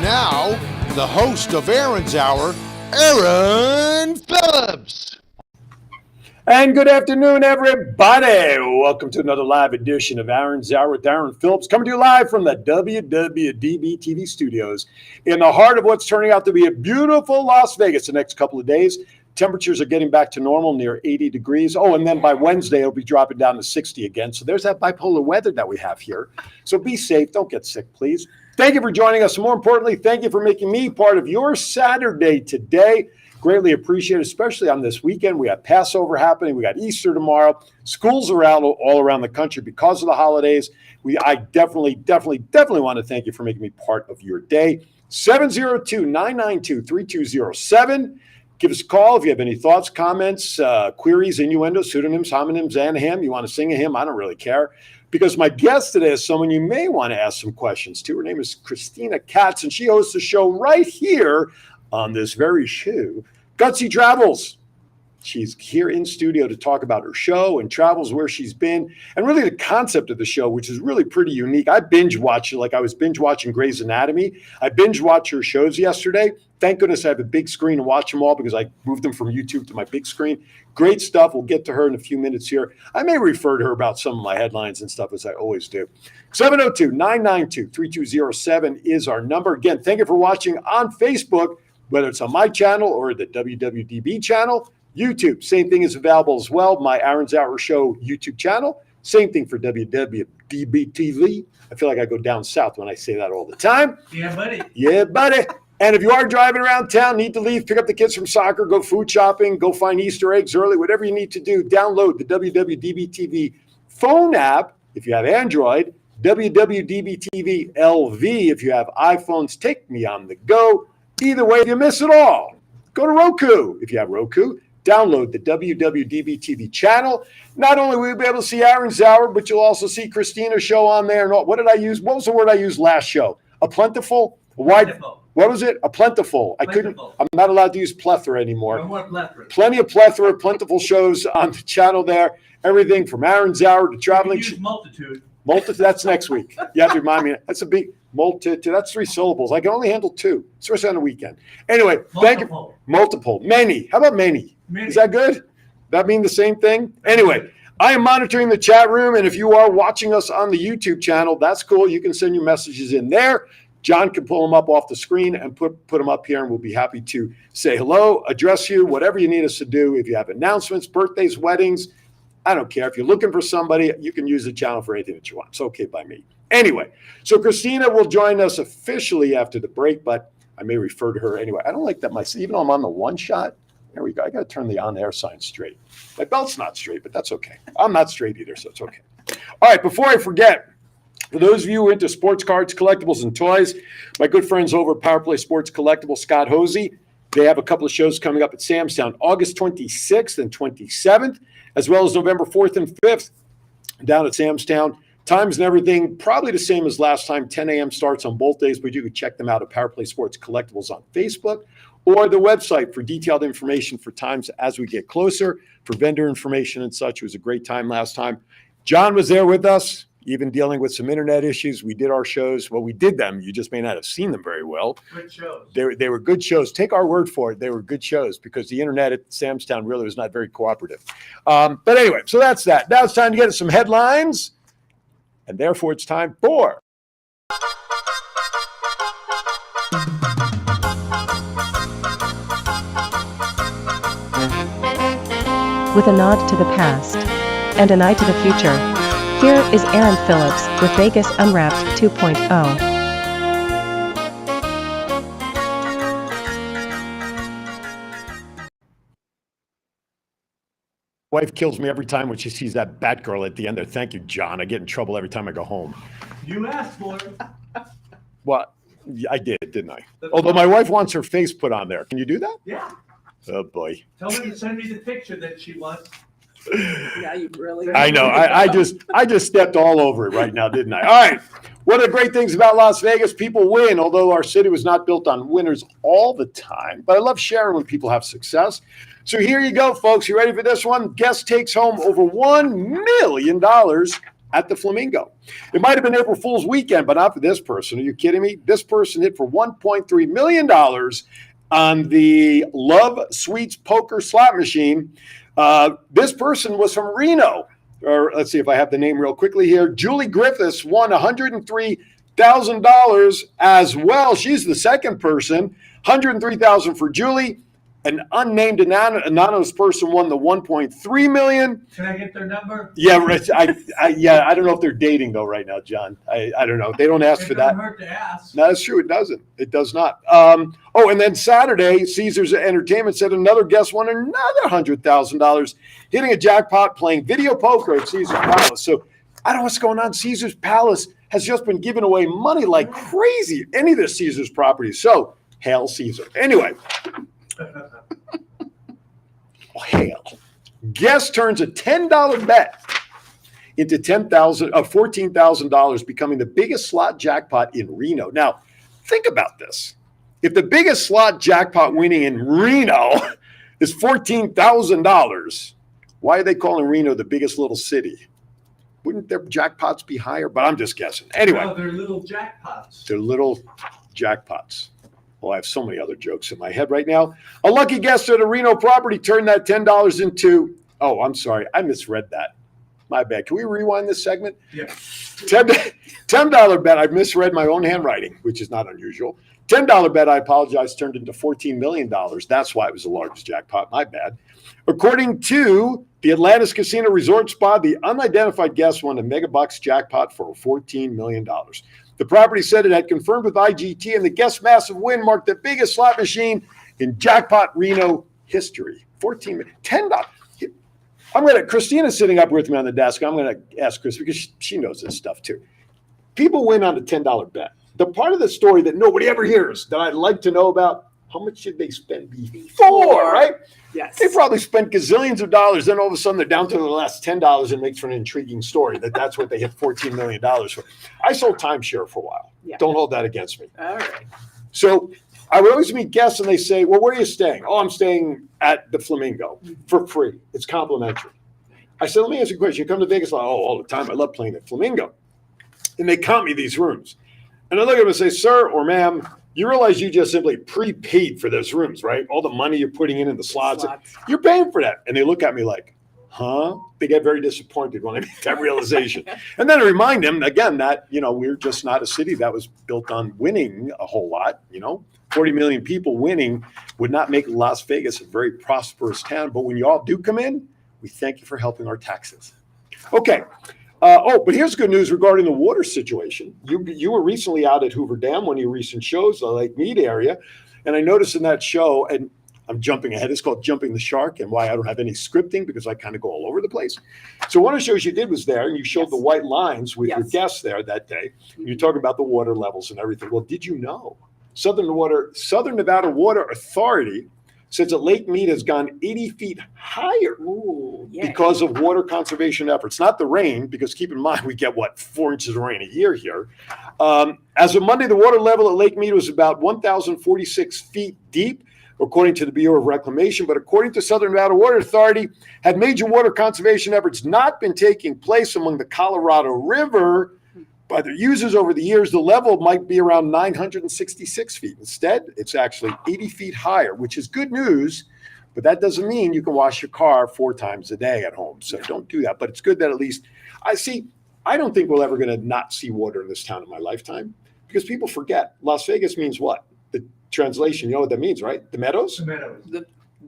now, the host of Aaron's Hour, Aaron Phillips. And good afternoon, everybody. Welcome to another live edition of Aaron's Hour with Aaron Phillips, coming to you live from the WWDBTV studios in the heart of what's turning out to be a beautiful Las Vegas the next couple of days. Temperatures are getting back to normal, near 80 degrees. Oh, and then by Wednesday, it'll be dropping down to 60 again. So there's that bipolar weather that we have here. So be safe. Don't get sick, please. Thank you for joining us. More importantly, thank you for making me part of your Saturday today. Greatly appreciate it, especially on this weekend. We have Passover happening. We got Easter tomorrow. Schools around all around the country because of the holidays. I definitely want to thank you for making me part of your day. 702-992-3207. Give us a call if you have any thoughts, comments, queries, innuendos, pseudonyms, homonyms, and a hymn. You want to sing a hymn? I don't really care. Because my guest today is someone you may want to ask some questions to. Her name is Christina Katz, and she hosts a show right here on this very show, Gutsy Travels. She's here in studio to talk about her show and travels where she's been, and really the concept of the show, which is really pretty unique. I binge watch it like I was binge watching Grey's Anatomy. I binge watched her shows yesterday. Thank goodness I have a big screen to watch them all because I moved them from YouTube to my big screen. Great stuff. We'll get to her in a few minutes here. I may refer to her about some of my headlines and stuff, as I always do. 702-992-3207 is our number. Again, thank you for watching on Facebook, whether it's on my channel or the WWDB channel. YouTube, same thing is available as well. My Aaron's Hour Show YouTube channel. Same thing for WWDBTV. I feel like I go down south when I say that all the time. Yeah, buddy. Yeah, buddy. And if you are driving around town, need to leave, pick up the kids from soccer, go food shopping, go find Easter eggs early, whatever you need to do, download the WWDBTV phone app if you have Android, WWDBTV LV if you have iPhones. Take me on the go. Either way, if you miss it all, go to Roku. If you have Roku, download the WWDB-TV channel. Not only will you be able to see Aaron's Hour, but you'll also see Christina's show on there. And what did I use? What was the word I used last show? A plentiful? A wide? Plentiful. What was it? A plentiful. I'm not allowed to use plethora anymore. No more plethora. Plenty of plethora, plentiful shows on the channel there. Everything from Aaron's Hour to traveling. You can use multitude. That's next week. You have to remind me. That's a big multitude. That's 3 syllables. I can only handle 2, especially on the weekend. Anyway, thank you. Multiple. Many. How about many? Is that good? That mean the same thing? Anyway, I am monitoring the chat room, and if you are watching us on the YouTube channel, that's cool. You can send your messages in there. John can pull them up off the screen and put them up here, and we'll be happy to say hello, address you, whatever you need us to do. If you have announcements, birthdays, weddings, I don't care. If you're looking for somebody, you can use the channel for anything that you want. It's okay by me. Anyway, so Christina will join us officially after the break, but I may refer to her anyway. I don't like that even though I'm on the one shot. There we go. I got to turn the on-air sign straight. My belt's not straight, but that's okay. I'm not straight either, so it's okay. All right, before I forget, for those of you who are into sports cards, collectibles, and toys, my good friends over at Power Play Sports Collectibles, Scott Hosey, they have a couple of shows coming up at Sam's Town, August 26th and 27th, as well as November 4th and 5th down at Sam's Town. Times and everything, probably the same as last time. 10 a.m. starts on both days, but you can check them out at Power Play Sports Collectibles on Facebook or the website for detailed information for times as we get closer, for vendor information and such. It was a great time last time. John was there with us, even dealing with some internet issues. We did our shows. Well, we did them. You just may not have seen them very well. Good shows. They were good shows. Take our word for it. They were good shows because the internet at Sam's Town really was not very cooperative. But anyway, so that's that. Now it's time to get some headlines. And therefore, it's time for... With a nod to the past and an eye to the future, here is Aaron Phillips with Vegas Unwrapped 2.0. Wife kills me every time when she sees that Batgirl at the end there. Thank you, John. I get in trouble every time I go home. You asked for it. Well, I did, didn't I? Although my wife wants her face put on there. Can you do that? Yeah. Oh, boy. Tell her to send me the picture that she wants. Yeah, you really. I know. I just stepped all over it right now, didn't I? All right. One of the great things about Las Vegas, people win, although our city was not built on winners all the time. But I love sharing when people have success. So here you go, folks. You ready for this one? Guest takes home over $1 million at the Flamingo. It might have been April Fool's weekend, but not for this person. Are you kidding me? This person hit for $1.3 million on the Love Sweets poker slot machine. This person was from Reno. Or let's see if I have the name real quickly here. Julie Griffiths won $103,000 as well. She's the second person. $103,000 for Julie. An unnamed anonymous person won the $1.3 million. Can I get their number? Yeah, Rich. I don't know if they're dating though right now, John. I don't know. They don't ask for that. It doesn't hurt to ask. No, that's true. It doesn't. It does not. And then Saturday, Caesars Entertainment said another guest won another $100,000, hitting a jackpot playing video poker at Caesars Palace. So I don't know what's going on. Caesars Palace has just been giving away money like crazy. Any of the Caesars properties. So hail Caesar. Anyway. Oh, hail. Guest turns a $10 bet into $14,000, becoming the biggest slot jackpot in Reno. Now, think about this. If the biggest slot jackpot winning in Reno is $14,000, why are they calling Reno the biggest little city? Wouldn't their jackpots be higher? But I'm just guessing. Anyway. No, they're little jackpots. They're little jackpots. Well, I have so many other jokes in my head right now. A lucky guest at a Reno property turned that $10 into, oh, I'm sorry. I misread that. My bad. Can we rewind this segment? Yeah. $10 bet. I misread my own handwriting, which is not unusual. $10 bet, I apologize, turned into $14 million. That's why it was the largest jackpot. My bad. According to the Atlantis Casino Resort Spa, the unidentified guest won a megabucks jackpot for $14 million. The property said it had confirmed with IGT, and the guest massive win marked the biggest slot machine in jackpot Reno history. $10. Christina's sitting up with me on the desk. I'm going to ask Chris because she knows this stuff too. People win on a $10 bet. The part of the story that nobody ever hears that I'd like to know about, how much did they spend before, right? Yes. They probably spent gazillions of dollars. Then all of a sudden they're down to the last $10 and makes for an intriguing story that's what they hit $14 million for. I sold timeshare for a while. Yeah. Don't hold that against me. All right. So I would always meet guests and they say, well, where are you staying? Oh, I'm staying at the Flamingo for free. It's complimentary. I said, let me ask you a question. You come to Vegas? Like, oh, all the time. I love playing at Flamingo. And they count me these rooms. And I look at them and say, sir or ma'am, you realize you just simply prepaid for those rooms, right? All the money you're putting in the slots. You're paying for that. And they look at me like, huh? They get very disappointed when I make that realization. And then I remind them, again, that, we're just not a city that was built on winning a whole lot. 40 million people winning would not make Las Vegas a very prosperous town. But when you all do come in, we thank you for helping our taxes. Okay. But here's good news regarding the water situation. You were recently out at Hoover Dam, one of your recent shows, the Lake Mead area. And I noticed in that show, and I'm jumping ahead, it's called Jumping the Shark, and why I don't have any scripting because I kind of go all over the place. So one of the shows you did was there, and you showed the white lines with your guests there that day. You're talking about the water levels and everything. Well, did you know Southern Nevada Water Authority says that Lake Mead has gone 80 feet higher because of water conservation efforts. Not the rain, because keep in mind, we get, 4 inches of rain a year here. As of Monday, the water level at Lake Mead was about 1,046 feet deep, according to the Bureau of Reclamation. But according to Southern Nevada Water Authority, had major water conservation efforts not been taking place along the Colorado River by their users over the years, the level might be around 966 feet. Instead, it's actually 80 feet higher, which is good news, but that doesn't mean you can wash your car 4 times a day at home. So don't do that. But it's good that at least I don't think we're ever going to not see water in this town in my lifetime because people forget. Las Vegas means what? The translation, you know what that means, right? The meadows? The meadows.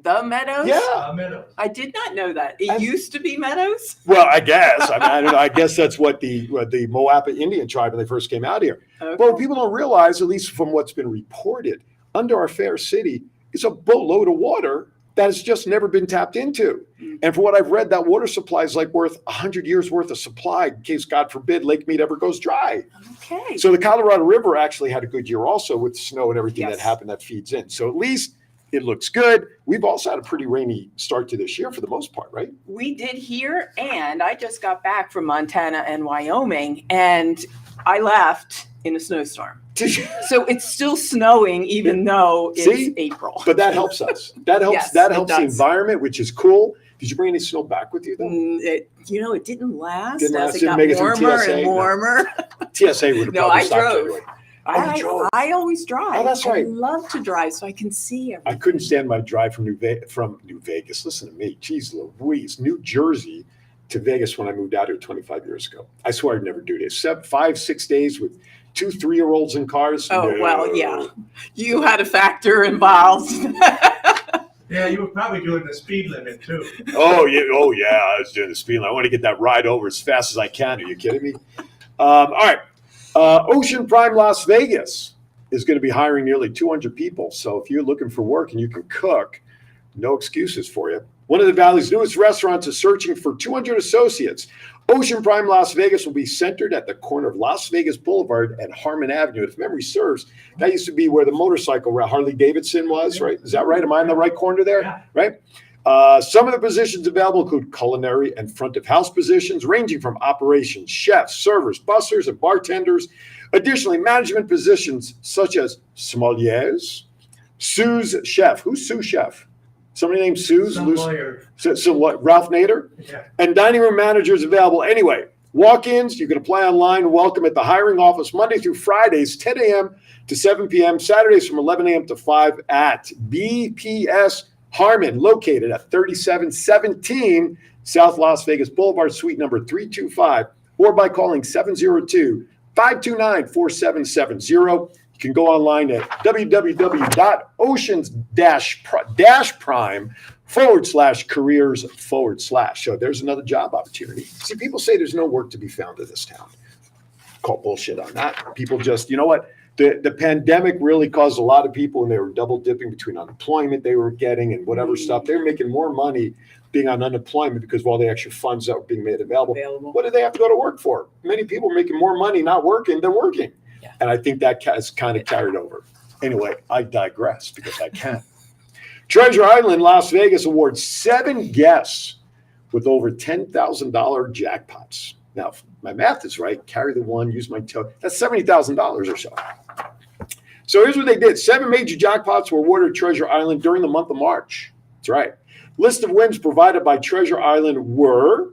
The meadows? Yeah. Meadows. I did not know that. It used to be meadows? Well, I guess. I don't know. I guess that's what the Moapa Indian tribe when they first came out here. Okay. But what people don't realize, at least from what's been reported, under our fair city is a boatload of water that has just never been tapped into. And for what I've read, that water supply is like worth 100 years worth of supply in case, God forbid, Lake Mead ever goes dry. Okay. So the Colorado River actually had a good year also with snow and everything that happened that feeds in. So at least it looks good. We've also had a pretty rainy start to this year for the most part, right? We did here, and I just got back from Montana and Wyoming, and I left in a snowstorm. So it's still snowing even though it's April. But that helps us. That helps. Yes, that it helps the does. environment, which is cool. Did you bring any snow back with you though? It didn't last Didn't last, as it didn't got make it through warmer TSA? and No. warmer. TSA would have No, probably I stopped drove. anyway. Oh, you drove. I always drive. Oh, that's right. I love to drive so I can see everything. I couldn't stand my drive from New Vegas. Listen to me. Jeez Louise. New Jersey to Vegas when I moved out here 25 years ago. I swear I'd never do this. 5-6 days with 2 3-year-olds in cars. Oh, No. well, yeah. You had a factor involved. Yeah, you were probably doing the speed limit too. Oh yeah. I was doing the speed limit. I want to get that ride over as fast as I can. Are you kidding me? All right. Ocean Prime Las Vegas is going to be hiring nearly 200 people. So if you're looking for work and you can cook, no excuses for you. One of the Valley's newest restaurants is searching for 200 associates. Ocean Prime Las Vegas will be centered at the corner of Las Vegas Boulevard and Harmon Avenue. If memory serves, that used to be where the motorcycle Harley Davidson was, right? Is that right? Am I in the right corner there? Yeah. Right? Some of the positions available include culinary and front of house positions, ranging from operations, chefs, servers, bussers, and bartenders. Additionally, management positions such as sommeliers, sous chef. Who's sous chef? Somebody named Sue's? Some lawyer. So what, Ralph Nader? Yeah. And dining room managers available anyway. Walk-ins, you can apply online and welcome at the hiring office Monday through Fridays, 10 a.m. to 7 p.m., Saturdays from 11 a.m. to 5 at BPS Harmon, located at 3717 South Las Vegas Boulevard, suite number 325, or by calling 702-529-4770. You can go online at www.oceans-prime/careers/. So there's another job opportunity. See, people say there's no work to be found in this town. Call bullshit on that. People just, you know what? The pandemic really caused a lot of people, and they were double dipping between unemployment they were getting and whatever stuff. They were making more money being on unemployment because of all the extra funds that were being made available. What did they have to go to work for? Many people are making more money not working than working. Yeah. And I think that has kind of carried over. Anyway, I digress because I can. Treasure Island, Las Vegas awards 7 guests with over $10,000 jackpots. Now, if my math is right, carry the one, use my toe. That's $70,000 or so. So here's what they did. 7 major jackpots were awarded Treasure Island during the month of March. That's right. List of wins provided by Treasure Island were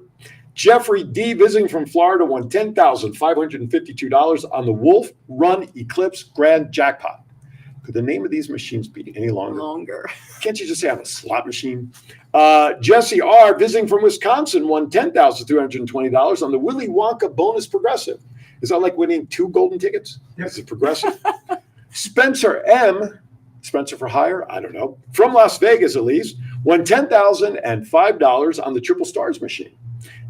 Jeffrey D. visiting from Florida won $10,552 on the Wolf Run Eclipse Grand Jackpot. Could the name of these machines be any longer? Can't you just have a slot machine? Jesse R. visiting from Wisconsin won $10,320 on the Willy Wonka Bonus Progressive. Is that like winning 2 golden tickets? Yep. Is it progressive? Spencer M. Spencer for hire? I don't know. From Las Vegas, at least, won $10,005 on the Triple Stars machine.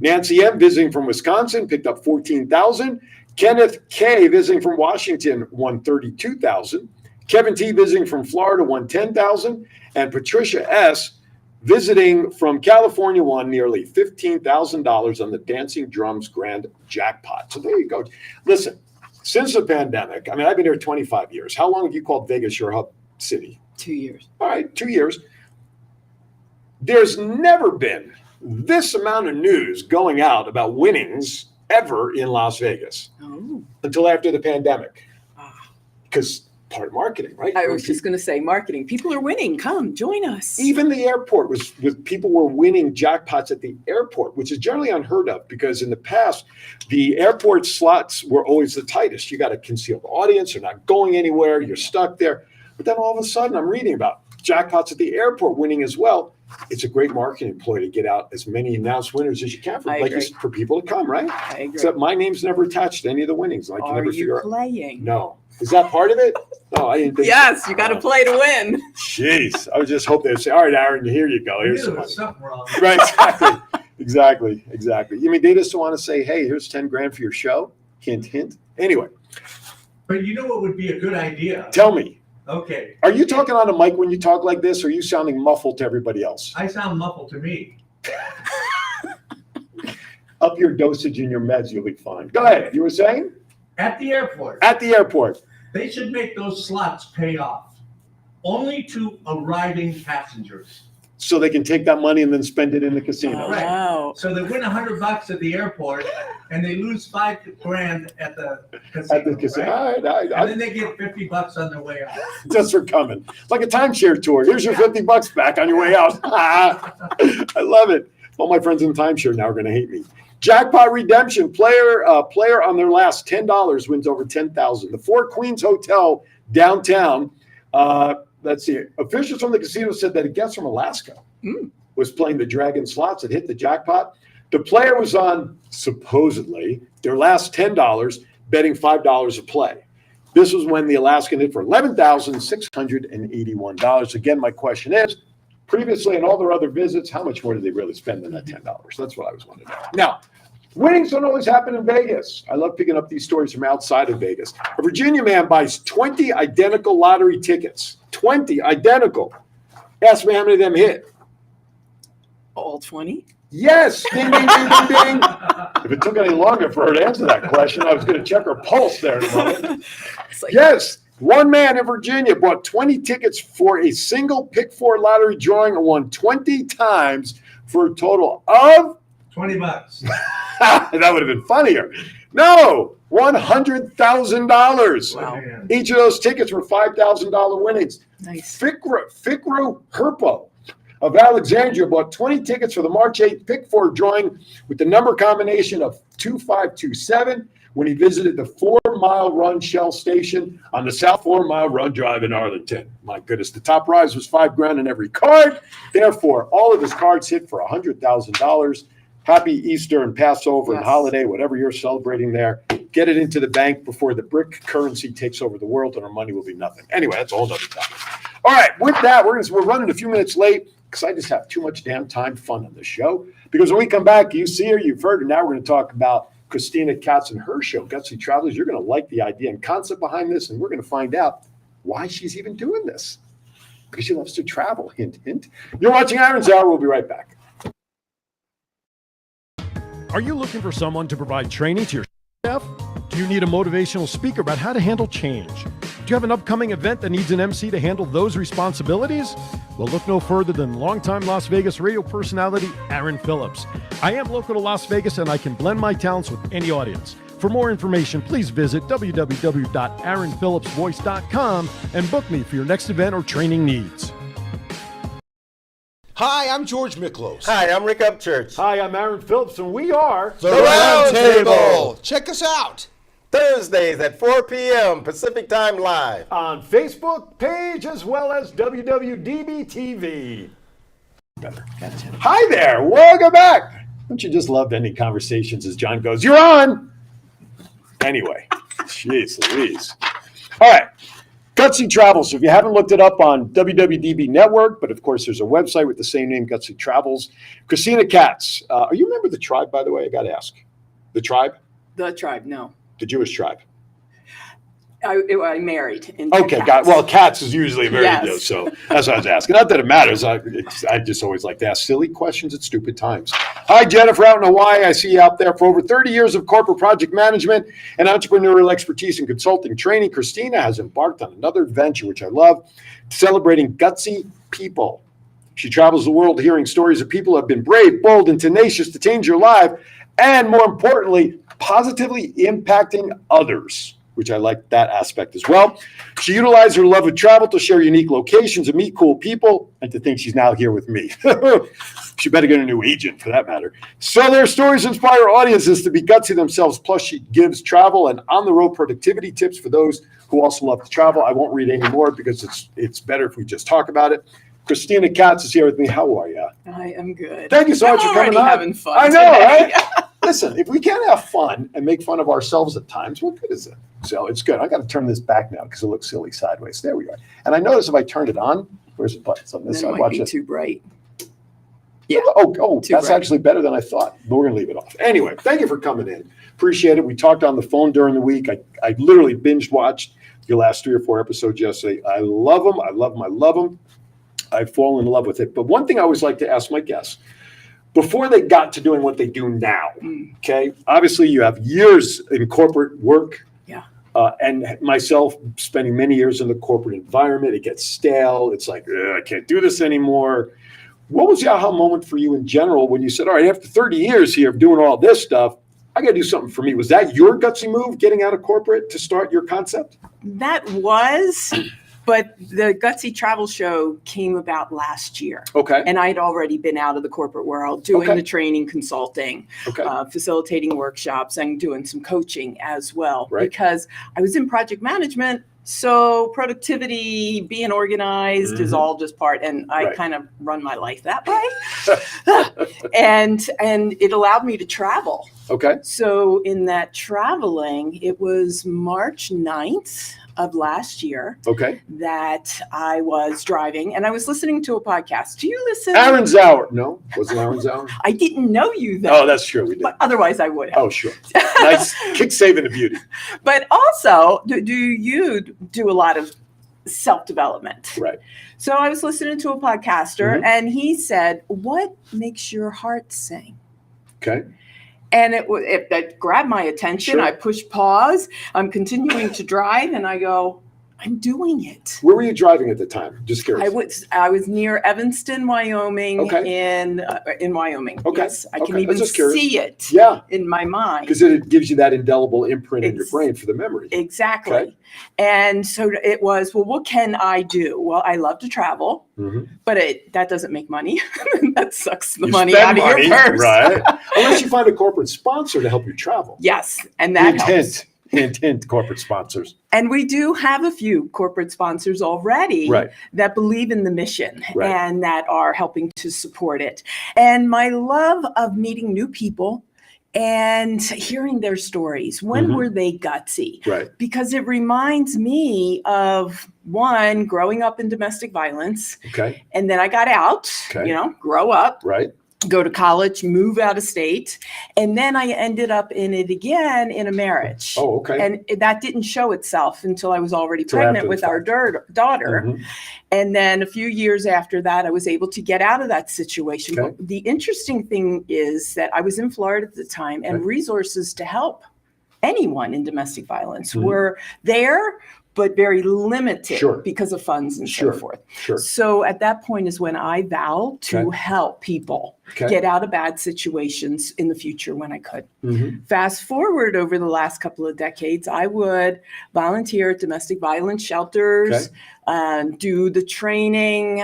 Nancy M. visiting from Wisconsin picked up $14,000. Kenneth K. visiting from Washington won $32,000. Kevin T. visiting from Florida won $10,000. And Patricia S. visiting from California won nearly $15,000 on the Dancing Drums Grand Jackpot. So there you go. Listen, since the pandemic, I mean, I've been here 25 years. How long have you called Vegas your hub city? 2 years. All right, 2 years. There's never been this amount of news going out about winnings ever in Las Vegas until after the pandemic. Because part of marketing, right? I was just going to say marketing. People are winning. Come, join us. Even the airport people were winning jackpots at the airport, which is generally unheard of because in the past, the airport slots were always the tightest. You got a concealed audience. You're not going anywhere. You're stuck there. But then all of a sudden, I'm reading about jackpots at the airport winning as well. It's a great marketing ploy to get out as many announced winners as you can for people to come, right? I agree. Except my name's never attached to any of the winnings. I can Are never you figure out. playing? No. Is that part of it? No, I didn't think Yes, so. you got to play to win. Jeez. I would just hope they'd say, all right, Aaron, here you go. Here's There some was money. something wrong. Right, exactly. You mean they just want to say, hey, here's 10 grand for your show? Hint, hint. Anyway, But you know what would be a good idea? tell me, Okay. are you talking on a mic when you talk like this, or are you sounding muffled to everybody else? I sound muffled to me. Up your dosage in your meds, you'll be fine. Go ahead. You were saying? At the airport, At the airport. they should make those slots pay off only to arriving passengers. so they can take that money and then spend it in the casino. Right. Wow. So they win $100 at the airport, and they lose $5,000 at the casino. At the casino. Right? All right, And then they get $50 on their way out. just for coming. Like a timeshare tour. Here's your $50 back on your way out. I love it. All my friends in timeshare now are going to hate me. Jackpot redemption. Player on their last $10 wins over $10,000. The Four Queens Hotel downtown. Let's see. Officials from the casino said that a guest from Alaska was playing the Dragon slots that hit the jackpot. The player was on, supposedly, their last $10, betting $5 a play. This was when the Alaskan hit for $11,681. Again, my question is, previously in all their other visits, how much more did they really spend than that $10? That's what I was wondering. Now, winnings don't always happen in Vegas. I love picking up these stories from outside of Vegas. A Virginia man buys 20 identical lottery tickets. 20 identical. Ask me how many of them hit. All 20? Yes. Ding, ding, ding, ding, ding. If it took any longer for her to answer that question, I was going to check her pulse there in a moment. It's like, Yes. One man in Virginia bought 20 tickets for a single pick four lottery drawing and won 20 times for a total of $20. that would have been funnier. No, $100,000. Wow. Man. Each of those tickets were $5,000 winnings. Nice. Fikru Herpo of Alexandria bought 20 tickets for the March 8th pick four drawing with the number combination of 2527 when he visited the 4 Mile Run Shell Station on the South 4 Mile Run Drive in Arlington. My goodness, the top prize was $5,000 in every card. Therefore, all of his cards hit for $100,000. Happy Easter and Passover and Yes. holiday, whatever you're celebrating there. Get it into the bank before the brick currency takes over the world and our money will be nothing. Anyway, that's a whole other topic. All right, with that, we're running a few minutes late because I just have too much damn time fun on this show. Because when we come back, you see her, you've heard her. Now we're going to talk about Christina Katz and her show, Gutsy Travelers. You're going to like the idea and concept behind this, and we're going to find out why she's even doing this. Because she loves to travel. Hint, hint. You're watching Aaron's Hour. We'll be right back. Are you looking for someone to provide training to your staff? Do you need a motivational speaker about how to handle change? Do you have an upcoming event that needs an MC to handle those responsibilities? Well, look no further than longtime Las Vegas radio personality Aaron Phillips. I am local to Las Vegas and I can blend my talents with any audience. For more information, please visit www.aaronphillipsvoice.com and book me for your next event or training needs. Hi, I'm George Miklos. Hi, I'm Rick Upchurch. Hi, I'm Aaron Phillips, and we are The Round Table. Check us out. Thursdays at 4 p.m. Pacific Time Live. on Facebook page as well as WWDBTV. Better. Hi there, welcome back. Don't you just love ending conversations as John goes, you're on? Anyway, jeez Louise. All right, Gutsy Travels. If you haven't looked it up on WWDB Network, but of course there's a website with the same name, Gutsy Travels. Christina Katz. Are you a member of the tribe, by the way? I got to ask. The tribe? The tribe, no. The Jewish tribe. I married. Okay, got it. Well, Katz is usually very good, so that's what I was asking. Not that it matters. I just always like to ask silly questions at stupid times. Hi, Jennifer, out in Hawaii. I see you out there. For over 30 years of corporate project management and entrepreneurial expertise in consulting training, Christina has embarked on another adventure, which I love, celebrating gutsy people. She travels the world hearing stories of people who have been brave, bold, and tenacious to change their life, and more importantly, positively impacting others, which I like that aspect as well. She utilized her love of travel to share unique locations and meet cool people, and to think she's now here with me. She better get a new agent for that matter. So their stories inspire audiences to be gutsy themselves. Plus, she gives travel and on-the-road productivity tips for those who also love to travel. I won't read any more because it's better if we just talk about it. Christina Katz is here with me. How are you? I am good. Thank you so much for coming on. I'm having fun. I know, today. right? Listen, if we can't have fun and make fun of ourselves at times, what good is it? So it's good. I got to turn this back now because it looks silly sideways. There we are. And I notice if I turn it on, where's the button? On this Then side. it might Watch be it. too bright. Yeah. Oh, Too that's bright. actually better than I thought. But we're going to leave it off. Anyway, thank you for coming in. Appreciate it. We talked on the phone during the week. I literally binge watched your last 3 or 4 episodes yesterday. I love them. I love them. I love them. I've fallen in love with it. But one thing I always like to ask my guests, before they got to doing what they do now, okay, obviously you have years in corporate work. Yeah. And myself spending many years in the corporate environment, it gets stale. It's like, I can't do this anymore. What was the aha moment for you in general when you said, all right, after 30 years here of doing all this stuff, I got to do something for me? Was that your gutsy move, getting out of corporate to start your concept? That was, but the Gutsy Travel Show came about last year. Okay. And I'd already been out of the corporate world doing Okay. the training, consulting, Okay. facilitating workshops, and doing some coaching as well. Right. Because I was in project management. So productivity, being organized is all just part, and I Right. kind of run my life that way. and it allowed me to travel. Okay. So in that traveling, it was March 9th of last year Okay. that I was driving and I was listening to a podcast. Do you listen? Aaron's Hour. No, wasn't Aaron's Hour? I didn't know you then. Oh, that's true. We did. But otherwise I would have. Oh, sure. Nice. Kick saving the beauty. But also, do you do a lot of self-development? Right. So I was listening to a podcaster Mhm. and he said, "What makes your heart sing?" Okay. And that grabbed my attention. Sure. I pushed pause. I'm continuing to drive, and I go, I'm doing it. Where were you driving at the time? Just curious. I was near Evanston, Wyoming, Okay. in Wyoming. Okay. Yes, I Okay. can I even was just curious. see it Yeah, in my mind. because it gives you that indelible imprint in your brain for the memory. Exactly. Okay. And so it was, well, what can I do? Well, I love to travel, Mhm. but that doesn't make money. That sucks the You money spend out of your purse. right? Unless you find a corporate sponsor to help you travel. Yes, and that helps. Hint, corporate sponsors. And we do have a few corporate sponsors already Right. that believe in the mission Right. and that are helping to support it. And my love of meeting new people and hearing their stories. When Mhm. were they gutsy? Right. Because it reminds me of one, growing up in domestic violence. Okay. And then I got out, Okay. grow up, Right. go to college, move out of state. And then I ended up in it again in a marriage. Oh, okay. And that didn't show itself until I was already Till pregnant after the with our fact. daughter. Mhm. And then a few years after that, I was able to get out of that situation. Okay. But the interesting thing is that I was in Florida at the time, and Okay. resources to help anyone in domestic violence Mhm. were there, but very limited Sure. because of funds and Sure. so forth. Sure. So at that point is when I vowed to Okay. help people Okay. get out of bad situations in the future when I could. Mhm. Fast forward over the last couple of decades, I would volunteer at domestic violence shelters, do the training.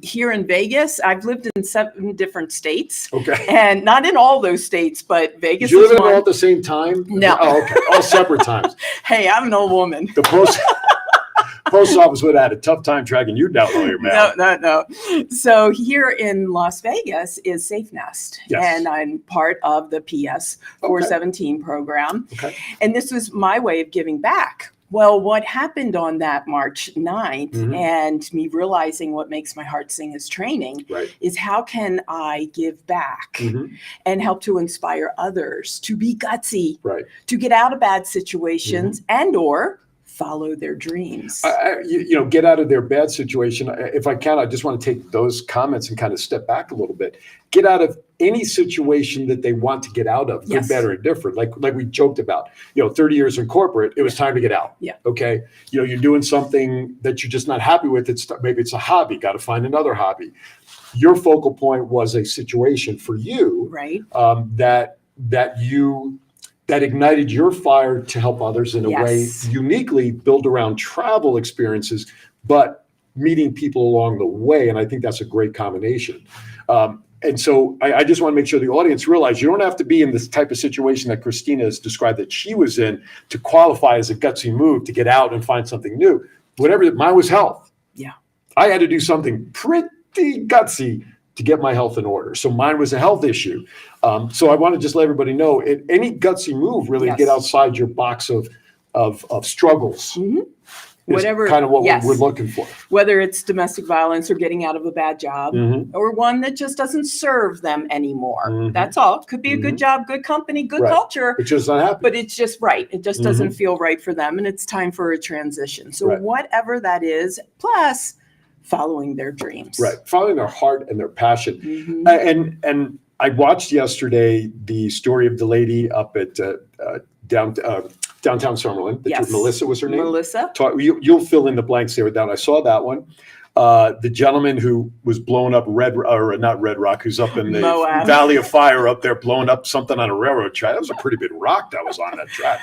Here in Vegas, I've lived in 7 different states, Okay. and not in all those states, but Vegas Did you is live in all one. at the same time? No. Oh, okay. All separate times. Hey, I'm an old woman. The post office would have had a tough time tracking you down, lawyer man. No. So here in Las Vegas is Safe Nest, Yes. and I'm part of the PS 417 program. Okay. And this was my way of giving back. Well, what happened on that March 9th Mhm. and me realizing what makes my heart sing is training Right. is how can I give back Mhm. and help to inspire others to be gutsy, Right. to get out of bad situations Mm-hmm. and or follow their dreams. Get out of their bad situation. If I can, I just want to take those comments and kind of step back a little bit. Get out of any situation that they want to get out of, good, Yes. better, and different. Like we joked about, 30 years in corporate, it was time to get out. Yeah. Okay. You're doing something that you're just not happy with. Maybe it's a hobby. Got to find another hobby. Your focal point was a situation for you Right. that ignited your fire to help others in a way Yes. uniquely built around travel experiences, but meeting people along the way. And I think that's a great combination. And so I just want to make sure the audience realize you don't have to be in this type of situation that Christina has described that she was in to qualify as a gutsy move to get out and find something new. Mine was health. Yeah. I had to do something pretty gutsy to get my health in order. So mine was a health issue. So I want to just let everybody know any gutsy move really Yes. get outside your box of struggles. Mhm. Is Whatever- kind of what yes. we're looking for. Whether it's domestic violence or getting out of a bad job Mhm. or one that just doesn't serve them anymore. Mhm. That's all. Could be a good Mhm. job, good company, good Right. culture, It's just not happening. but it's just right. It just doesn't feel right for them and it's time for a transition. So Right. whatever that is, plus following their dreams. Right. Following their heart and their passion. Mhm. And I watched yesterday the story of the lady up at downtown Summerlin. Yes. Melissa was her name. Melissa. You'll fill in the blanks there with that. I saw that one. the gentleman who was blowing up not Red Rock, who's up in the Moab. Valley of Fire up there, blowing up something on a railroad track. That was a pretty big rock that was on that track.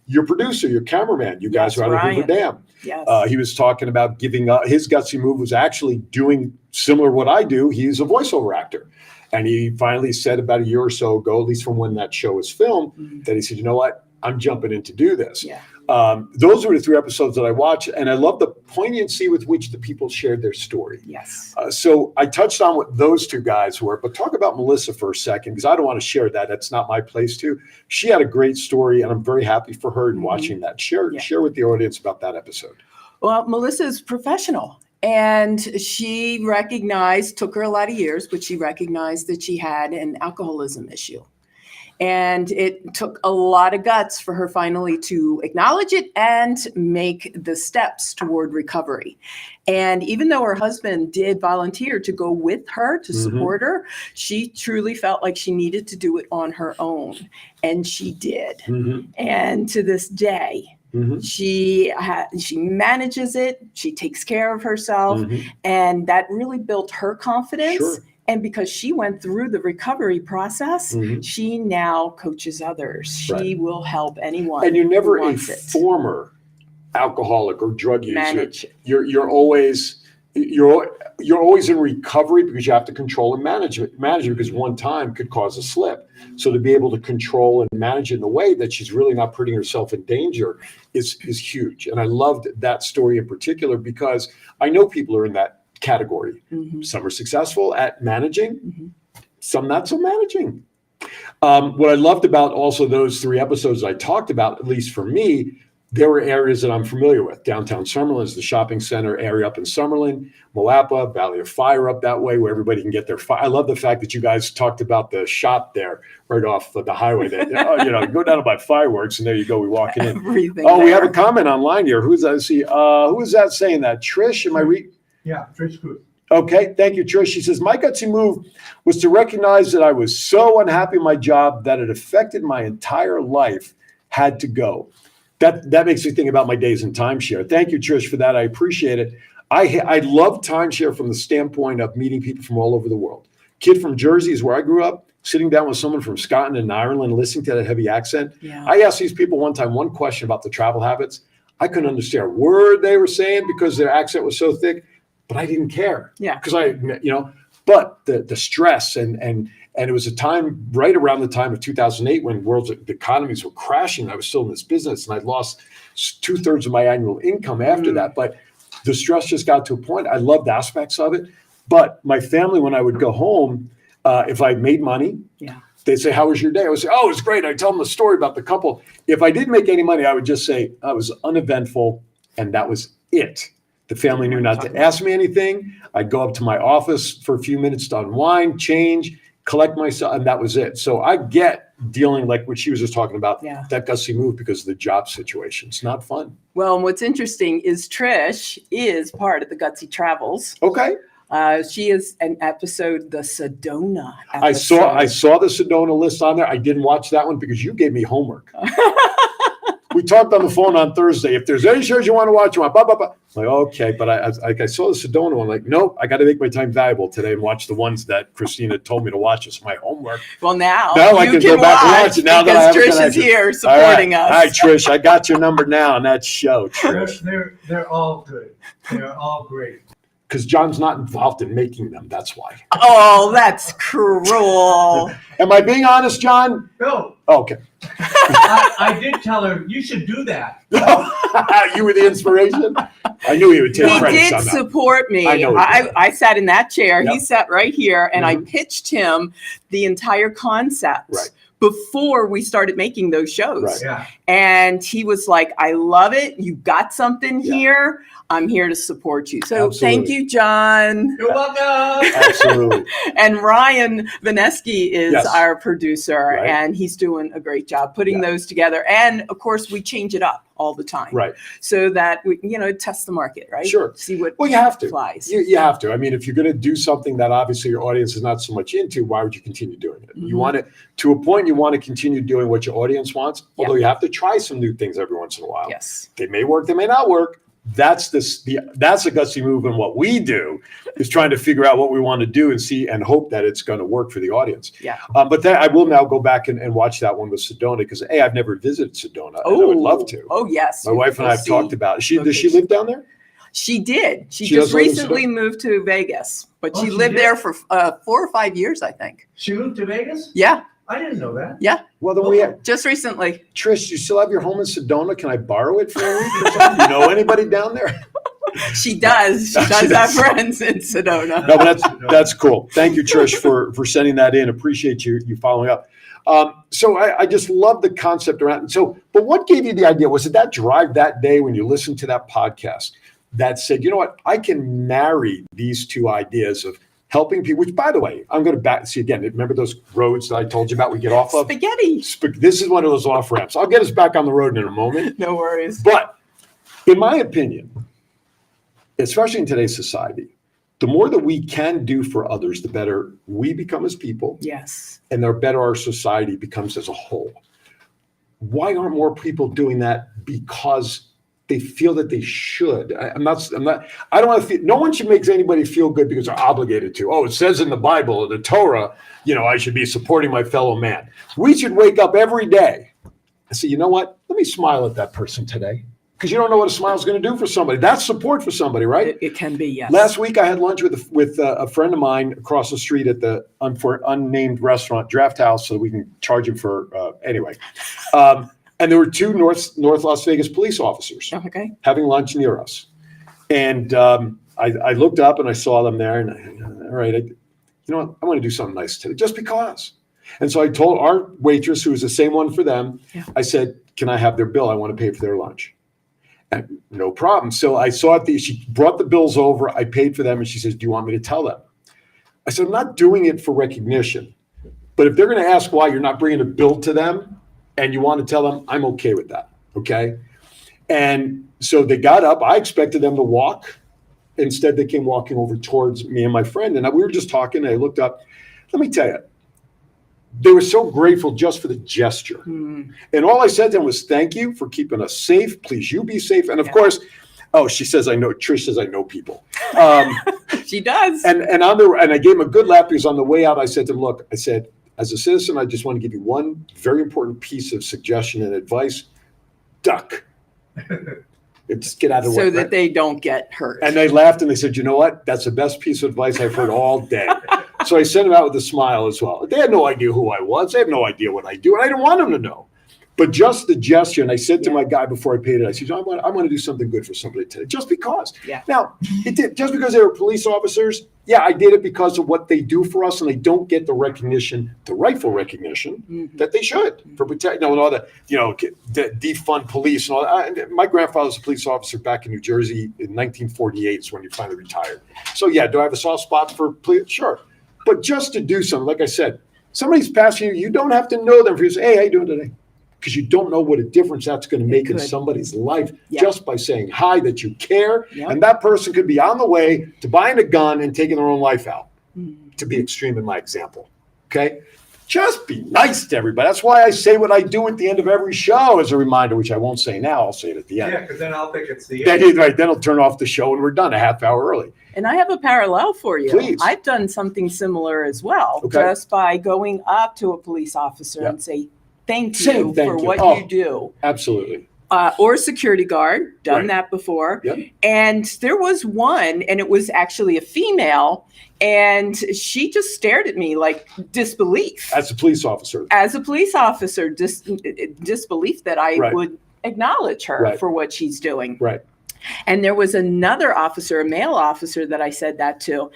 Your producer, your cameraman, you guys Yes, are out of Hoover Ryan. Dam. Yes. He was talking about giving up. His gutsy move was actually doing similar to what I do. He's a voiceover actor. And he finally said about a year or so ago, at least from when that show was filmed, that he said, you know what? I'm jumping in to do this. Yeah. Those were the 3 episodes that I watched, and I love the poignancy with which the people shared their story. Yes. So I touched on what those 2 guys were, but talk about Melissa for a second, because I don't want to share that. That's not my place to. She had a great story, and I'm very happy for her in watching that. Share with the audience about that episode. Well, Melissa's professional. And she took her a lot of years, but she recognized that she had an alcoholism issue. And it took a lot of guts for her finally to acknowledge it and make the steps toward recovery. And even though her husband did volunteer to go with her to support her, she truly felt like she needed to do it on her own. And she did. And to this day, she manages it. She takes care of herself, and that really built her confidence. Sure. And because she went through the recovery process, she now coaches others. She will help anyone. And you're never who a wants it. former alcoholic or drug user. Manage it. You're always in recovery because you have to control and manage it because one time could cause a slip. So to be able to control and manage it in a way that she's really not putting herself in danger is huge. And I loved that story in particular because I know people are in that category. Some are successful at managing, some not so managing. What I loved about also those 3 episodes I talked about, at least for me, there were areas that I'm familiar with. Downtown Summerlin is the shopping center area up in Summerlin, Moapa, Valley of Fire up that way, where everybody can get their fire. I love the fact that you guys talked about the shop there right off the highway. Go down to buy fireworks, and there you go. We walk in. Everything We there. have a comment online here. Who's that? Who is that saying that? Trish, am I reading? Yeah, Trish Cruz. Okay, thank you, Trish. She says, my gutsy move was to recognize that I was so unhappy in my job that it affected my entire life, had to go. That makes me think about my days in timeshare. Thank you, Trish, for that. I appreciate it. I love timeshare from the standpoint of meeting people from all over the world. Kid from Jersey is where I grew up, sitting down with someone from Scotland and Ireland, listening to that heavy accent. Yeah. I asked these people one time one question about the travel habits. I couldn't understand a word they were saying because their accent was so thick, but I didn't care. Yeah. Because but the stress and it was a time right around the time of 2008 when the economies were crashing. I was still in this business and I'd lost 2/3 of my annual income after that. But the stress just got to a point. I loved aspects of it. But my family, when I would go home, if I made money, they'd say, how was your day? I would say, oh, it was great. I'd tell them the story about the couple. If I didn't make any money, I would just say, I was uneventful, and that was it. The family knew not to ask me anything. I'd go up to my office for a few minutes to unwind, change, collect myself, and that was it. So I get dealing like what she was just talking about, that gutsy move because of the job situation. It's not fun. Well, and what's interesting is Trish is part of the Gutsy Travels. Okay. She is an episode, the Sedona episode. I saw the Sedona list on there. I didn't watch that one because you gave me homework. We talked on the phone on Thursday. If there's any shows you want to watch, blah, blah, blah. I'm like, okay. But I saw the Sedona one. Like, nope, I got to make my time valuable today and watch the ones that Christina told me to watch as my homework. Well, now I can go back and watch it now that I have a Trish is connection. here supporting us. All right, Trish, I got your number now on that show, Trish. They're all good. They're all great. Because John's not involved in making them. That's why. Oh, that's cruel. Am I being honest, John? No, Okay. I did tell her you should do that. You were the inspiration? I knew he would take He credit did on that. support me. I know he did. I sat in that chair. Yep. He sat right here, and I pitched him the entire concept. Right. Before we started making those shows. Right. Yeah. And he was like, I love it. You got something here. I'm here to support you. So thank you, John. You're welcome. Absolutely. And Ryan Vaneski is our producer, Right. and he's doing a great job putting those together. And of course, we change it up all the time. Right. So that we, test the market, right? Sure. See what Well, you have to. flies. You have to. I mean, if you're going to do something that obviously your audience is not so much into, why would you continue doing it? You want to a point, you want to continue doing what your audience wants, although you have to try some new things every once in a while. Yes. They may work, they may not work, that's the gutsy move. And what we do is trying to figure out what we want to do and see and hope that it's going to work for the audience. Yeah. But then I will now go back and watch that one with Sedona because I've never visited Sedona. And I would love to. Oh, yes. My wife and I have talked about it. Does she live down there? She did. She She just does live in recently Sedona? moved to Vegas, but Oh, she she lived did? there for 4 or 5 years, I think. She moved to Vegas? Yeah, I didn't know that. yeah, Well, then we have, just recently. Trish, you still have your home in Sedona? Can I borrow it for a week or something? You know anybody down there? She does. She She does have does. friends in Sedona. No, but that's cool. Thank you, Trish, for sending that in. Appreciate you following up. So I just love the concept around. So, but what gave you the idea? Was it that drive that day when you listened to that podcast that said, you know what, I can marry these two ideas of helping people, which, by the way, I'm going to see again. Remember those roads that I told you about we get off of? Spaghetti. This is one of those off ramps. I'll get us back on the road in a moment. No worries. But in my opinion, especially in today's society, the more that we can do for others, the better we become as people, Yes. and the better our society becomes as a whole. Why aren't more people doing that? Because they feel that they should. I don't want to feel, no one should make anybody feel good because they're obligated to. Oh, it says in the Bible or the Torah, I should be supporting my fellow man. We should wake up every day and say, you know what? Let me smile at that person today. Because you don't know what a smile is going to do for somebody. That's support for somebody, right? It can be, yes. Last week, I had lunch with a friend of mine across the street at the unnamed restaurant, Draft House, so we can charge him for anyway. And there were two North Las Vegas police officers having lunch near us. And I looked up and I saw them there. And all right, you know what? I want to do something nice today, just because. And so I told our waitress, who was the same one for them, I said, can I have their bill? I want to pay for their lunch. And no problem. So I saw it. She brought the bills over. I paid for them. And she says, do you want me to tell them? I said, I'm not doing it for recognition. But if they're going to ask why you're not bringing a bill to them and you want to tell them, I'm okay with that. Okay. And so they got up. I expected them to walk. Instead, they came walking over towards me and my friend. And we were just talking. And I looked up. Let me tell you, they were so grateful just for the gesture. And all I said to them was, thank you for keeping us safe. Please, you be safe. And of course, she says, Trish says, I know people. She does. And I gave him a good laugh because on the way out, I said to him, look, I said, as a citizen, I just want to give you one very important piece of suggestion and advice. Duck. Just get out of the way. So that they don't get hurt. And they laughed and they said, you know what? That's the best piece of advice I've heard all day. So I sent them out with a smile as well. They had no idea who I was. They have no idea what I do. And I didn't want them to know. But just the gesture, and I said to my guy before I paid it, I said, I want to do something good for somebody today, just because. Yeah. Now, just because they were police officers, I did it because of what they do for us, and they don't get the recognition, the rightful recognition that they should for protecting, and all the, defund police and all that. My grandfather was a police officer back in New Jersey in 1948 is when he finally retired. So do I have a soft spot for police? Sure. But just to do something, like I said, somebody's passing you, you don't have to know them for you to say, hey, how you doing today? Because you don't know what a difference that's going to make in somebody's life just by saying hi, that you care. And that person could be on the way to buying a gun and taking their own life out, to be extreme in my example. Okay? Just be nice to everybody. That's why I say what I do at the end of every show as a reminder, which I won't say now. I'll say it at the end. Yeah, because then I'll think it's the end. Right, then I'll turn off the show and we're done a half hour early. And I have a parallel for you. Please. I've done something similar as well, just by going up to a police officer and say, thank you for what you do. Absolutely. Or a security guard, done that before. Yep. And there was one, and it was actually a female, and she just stared at me like disbelief. As a police officer. As a police officer, disbelief that I would acknowledge her for what she's doing. Right. And there was another officer, a male officer, that I said that to.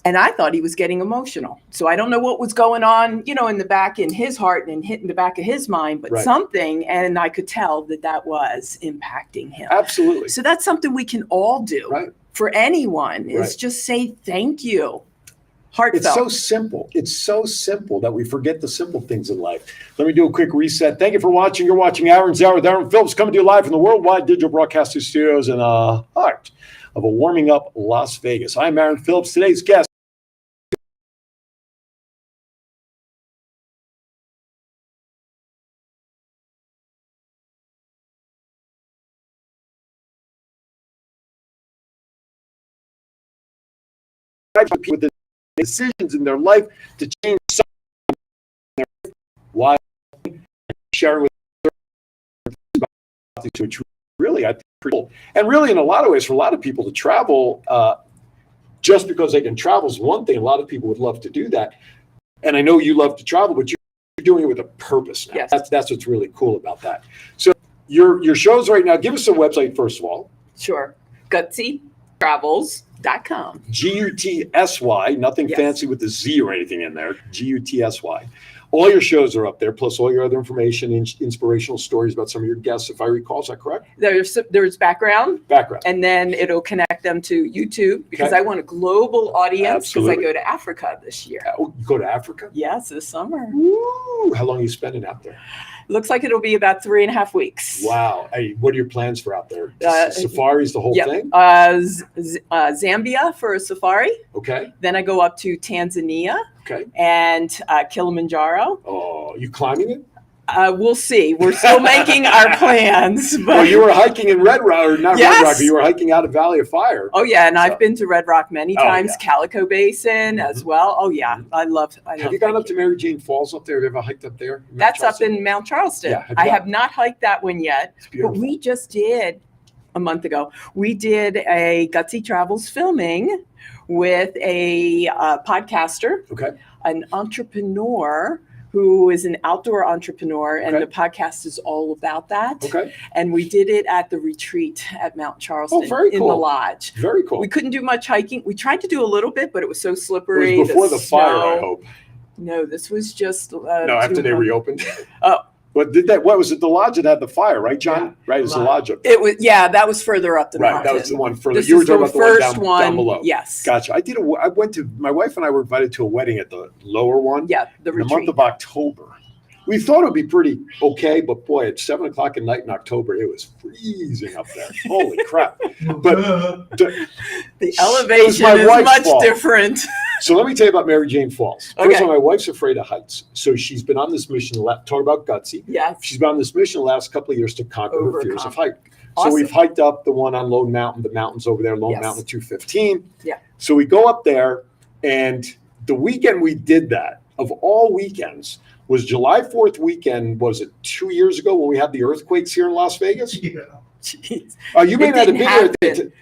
And I thought he was getting emotional. So I don't know what was going on, in the back in his heart and in the back of his mind, but something, and I could tell that was impacting him. Absolutely. So that's something we can all do for anyone is just say thank you. Heartfelt. It's so simple. It's so simple that we forget the simple things in life. Let me do a quick reset. Thank you for watching. You're watching Aaron's Hour with Aaron Phillips, coming to you live from the Worldwide Digital Broadcasting Studios in the heart of a warming up Las Vegas. I'm Aaron Phillips. Today's guest people with the decisions in their life to change something. Why sharing with which really I think is pretty cool. And really, in a lot of ways, for a lot of people to travel, just because they can travel is one thing. A lot of people would love to do that. And I know you love to travel, but you're doing it with a purpose now. Yes. That's what's really cool about that. So your shows right now, give us a website first of all. Sure. GutsyTravels.com. GUTSY, nothing Yes. fancy with the Z or anything in there. GUTSY. All your shows are up there, plus all your other information, inspirational stories about some of your guests, if I recall. Is that correct? There's background, Background. and then it'll connect them to YouTube because Okay. I want a global audience because I Absolutely. go to Africa this year. Oh, you go to Africa? Yes, this summer. Woo! How long are you spending out there? Looks like it'll be about 3.5 weeks. Wow. Hey, what are your plans for out there? Uh, Safaris, the whole Yeah. thing? Zambia for a safari. Okay. Then I go up to Tanzania Okay. and Kilimanjaro. Oh, you climbing it? We'll see. We're still making our plans. But Well, you were hiking in Red Rock, or not Red Yes. Rock, but you were hiking out of Valley of Fire. Oh yeah, and So- I've been to Red Rock many Oh, times. yeah. Calico Basin as well. Oh yeah, I love. Have you gone up to Mary Jane Falls up there? Have you ever hiked up there? That's up in Mount Charleston. Yeah, have you I gone? have not hiked that one yet, It's but beautiful. we just did a month ago. We did a Gutsy Travels filming with a podcaster, Okay. an entrepreneur who is an outdoor entrepreneur, and Okay. the podcast is all about that. Okay. And we did it at the retreat at Mount Charleston very in cool. the lodge. Very cool. We couldn't do much hiking. We tried to do a little bit, but it was so It slippery. was before the fire, I snow. hope. No, this was just No, after they reopened. Oh. What did that? What was it? The lodge that had the fire, right, John? Yeah, Right, it's the lodge. lodge up there. It was, yeah, that was further up the Right, mountain. that was the one further. This You were is talking the about the one first down below. Yes. Gotcha. I went to, my wife and I were invited to a wedding at the lower one. Yeah, the in the month retreat. of October. We thought it would be pretty okay, but boy, at 7:00 at night in October, it was freezing up there. Holy crap. But The It was elevation my is wife's much fault. different. so let me tell you about Mary Jane Falls. First Okay. of all, my wife's afraid of heights. So she's been on this mission, talk about gutsy. Yes. She's been on this mission the last couple of years to conquer her fears of height. So Awesome. we've hiked up the one on Lone Mountain, the mountains over there, Lone Yes. Mountain 215. Yeah. So we go up there, and the weekend we did that, of all weekends, was July 4th weekend, was it 2 years ago when we had the earthquakes here in Las Vegas? Yeah. Jeez. You may It not have been didn't there. happen.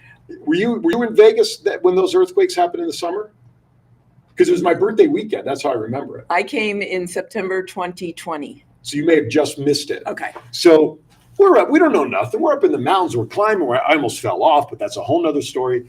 Were you in Vegas when those earthquakes happened in the summer? Because it was my birthday weekend. That's how I remember it. I came in September 2020. So you may have just missed it. Okay. So we're up. We don't know nothing. We're up in the mountains. We're climbing. I almost fell off, but that's a whole nother story.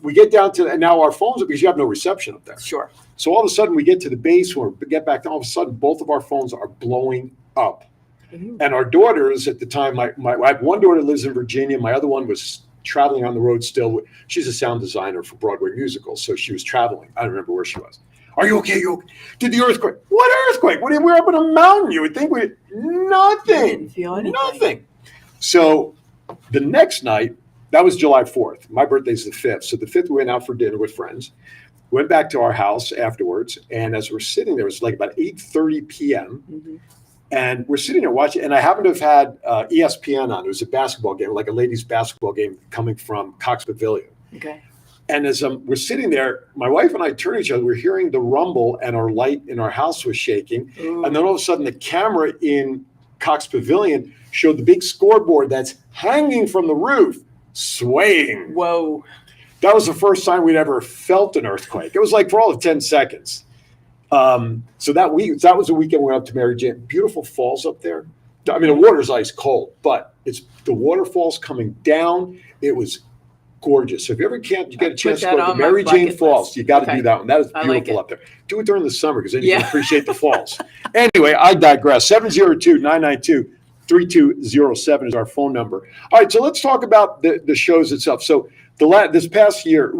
We get down to, and now our phones, because you have no reception up there. Sure. So all of a sudden we get to the base, when we get back down, all of a sudden both of our phones are blowing up. Ooh. And our daughters at the time, I have one daughter lives in Virginia. My other one was traveling on the road still. She's a sound designer for Broadway musicals. So she was traveling. I don't remember where she was. Are you okay? You okay? Did the earthquake? What earthquake? We're up in a mountain. You would think we nothing. Didn't feel anything. Nothing. So the next night, that was July 4th. My birthday's the 5th. So the 5th, we went out for dinner with friends. Went back to our house afterwards. And as we're sitting there, it was like about 8:30 p.m. Mhm. And we're sitting there watching. And I happened to have had ESPN on. It was a basketball game, like a ladies' basketball game coming from Cox Pavilion. Okay. And as we're sitting there, my wife and I turn to each other. We're hearing the rumble, and our light in our house was shaking. Ooh. And then all of a sudden, the camera in Cox Pavilion showed the big scoreboard that's hanging from the roof, swaying. Whoa. That was the first time we'd ever felt an earthquake. It was like for all of 10 seconds. So that was the weekend we went up to Mary Jane. Beautiful falls up there. I mean, the water's ice cold, but it's the waterfalls coming down. It was gorgeous. So if you ever you get a chance to that go to on my Mary Jane bucket Falls, list. you got to Okay. do that one. That is I like beautiful it. up there. Do it during the summer because then you Yeah. can appreciate the falls. Anyway, I digress. 702-992-3207 is our phone number. All right, so let's talk about the shows itself. So this past year,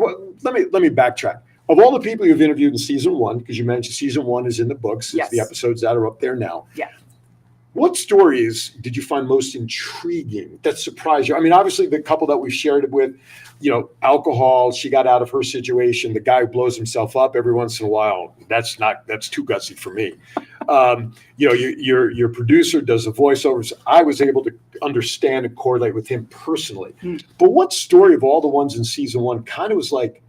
let me backtrack. Of all the people you've interviewed in season one, because you mentioned season one is in the books, it's Yes. the episodes that are up there now. Yeah. What stories did you find most intriguing that surprised you? I mean, obviously the couple that we've shared it with, alcohol, she got out of her situation. The guy who blows himself up every once in a while, that's too gutsy for me. Your producer does the voiceovers. I was able to understand and correlate with him personally. Hmm. But what story of all the ones in season one kind of was like,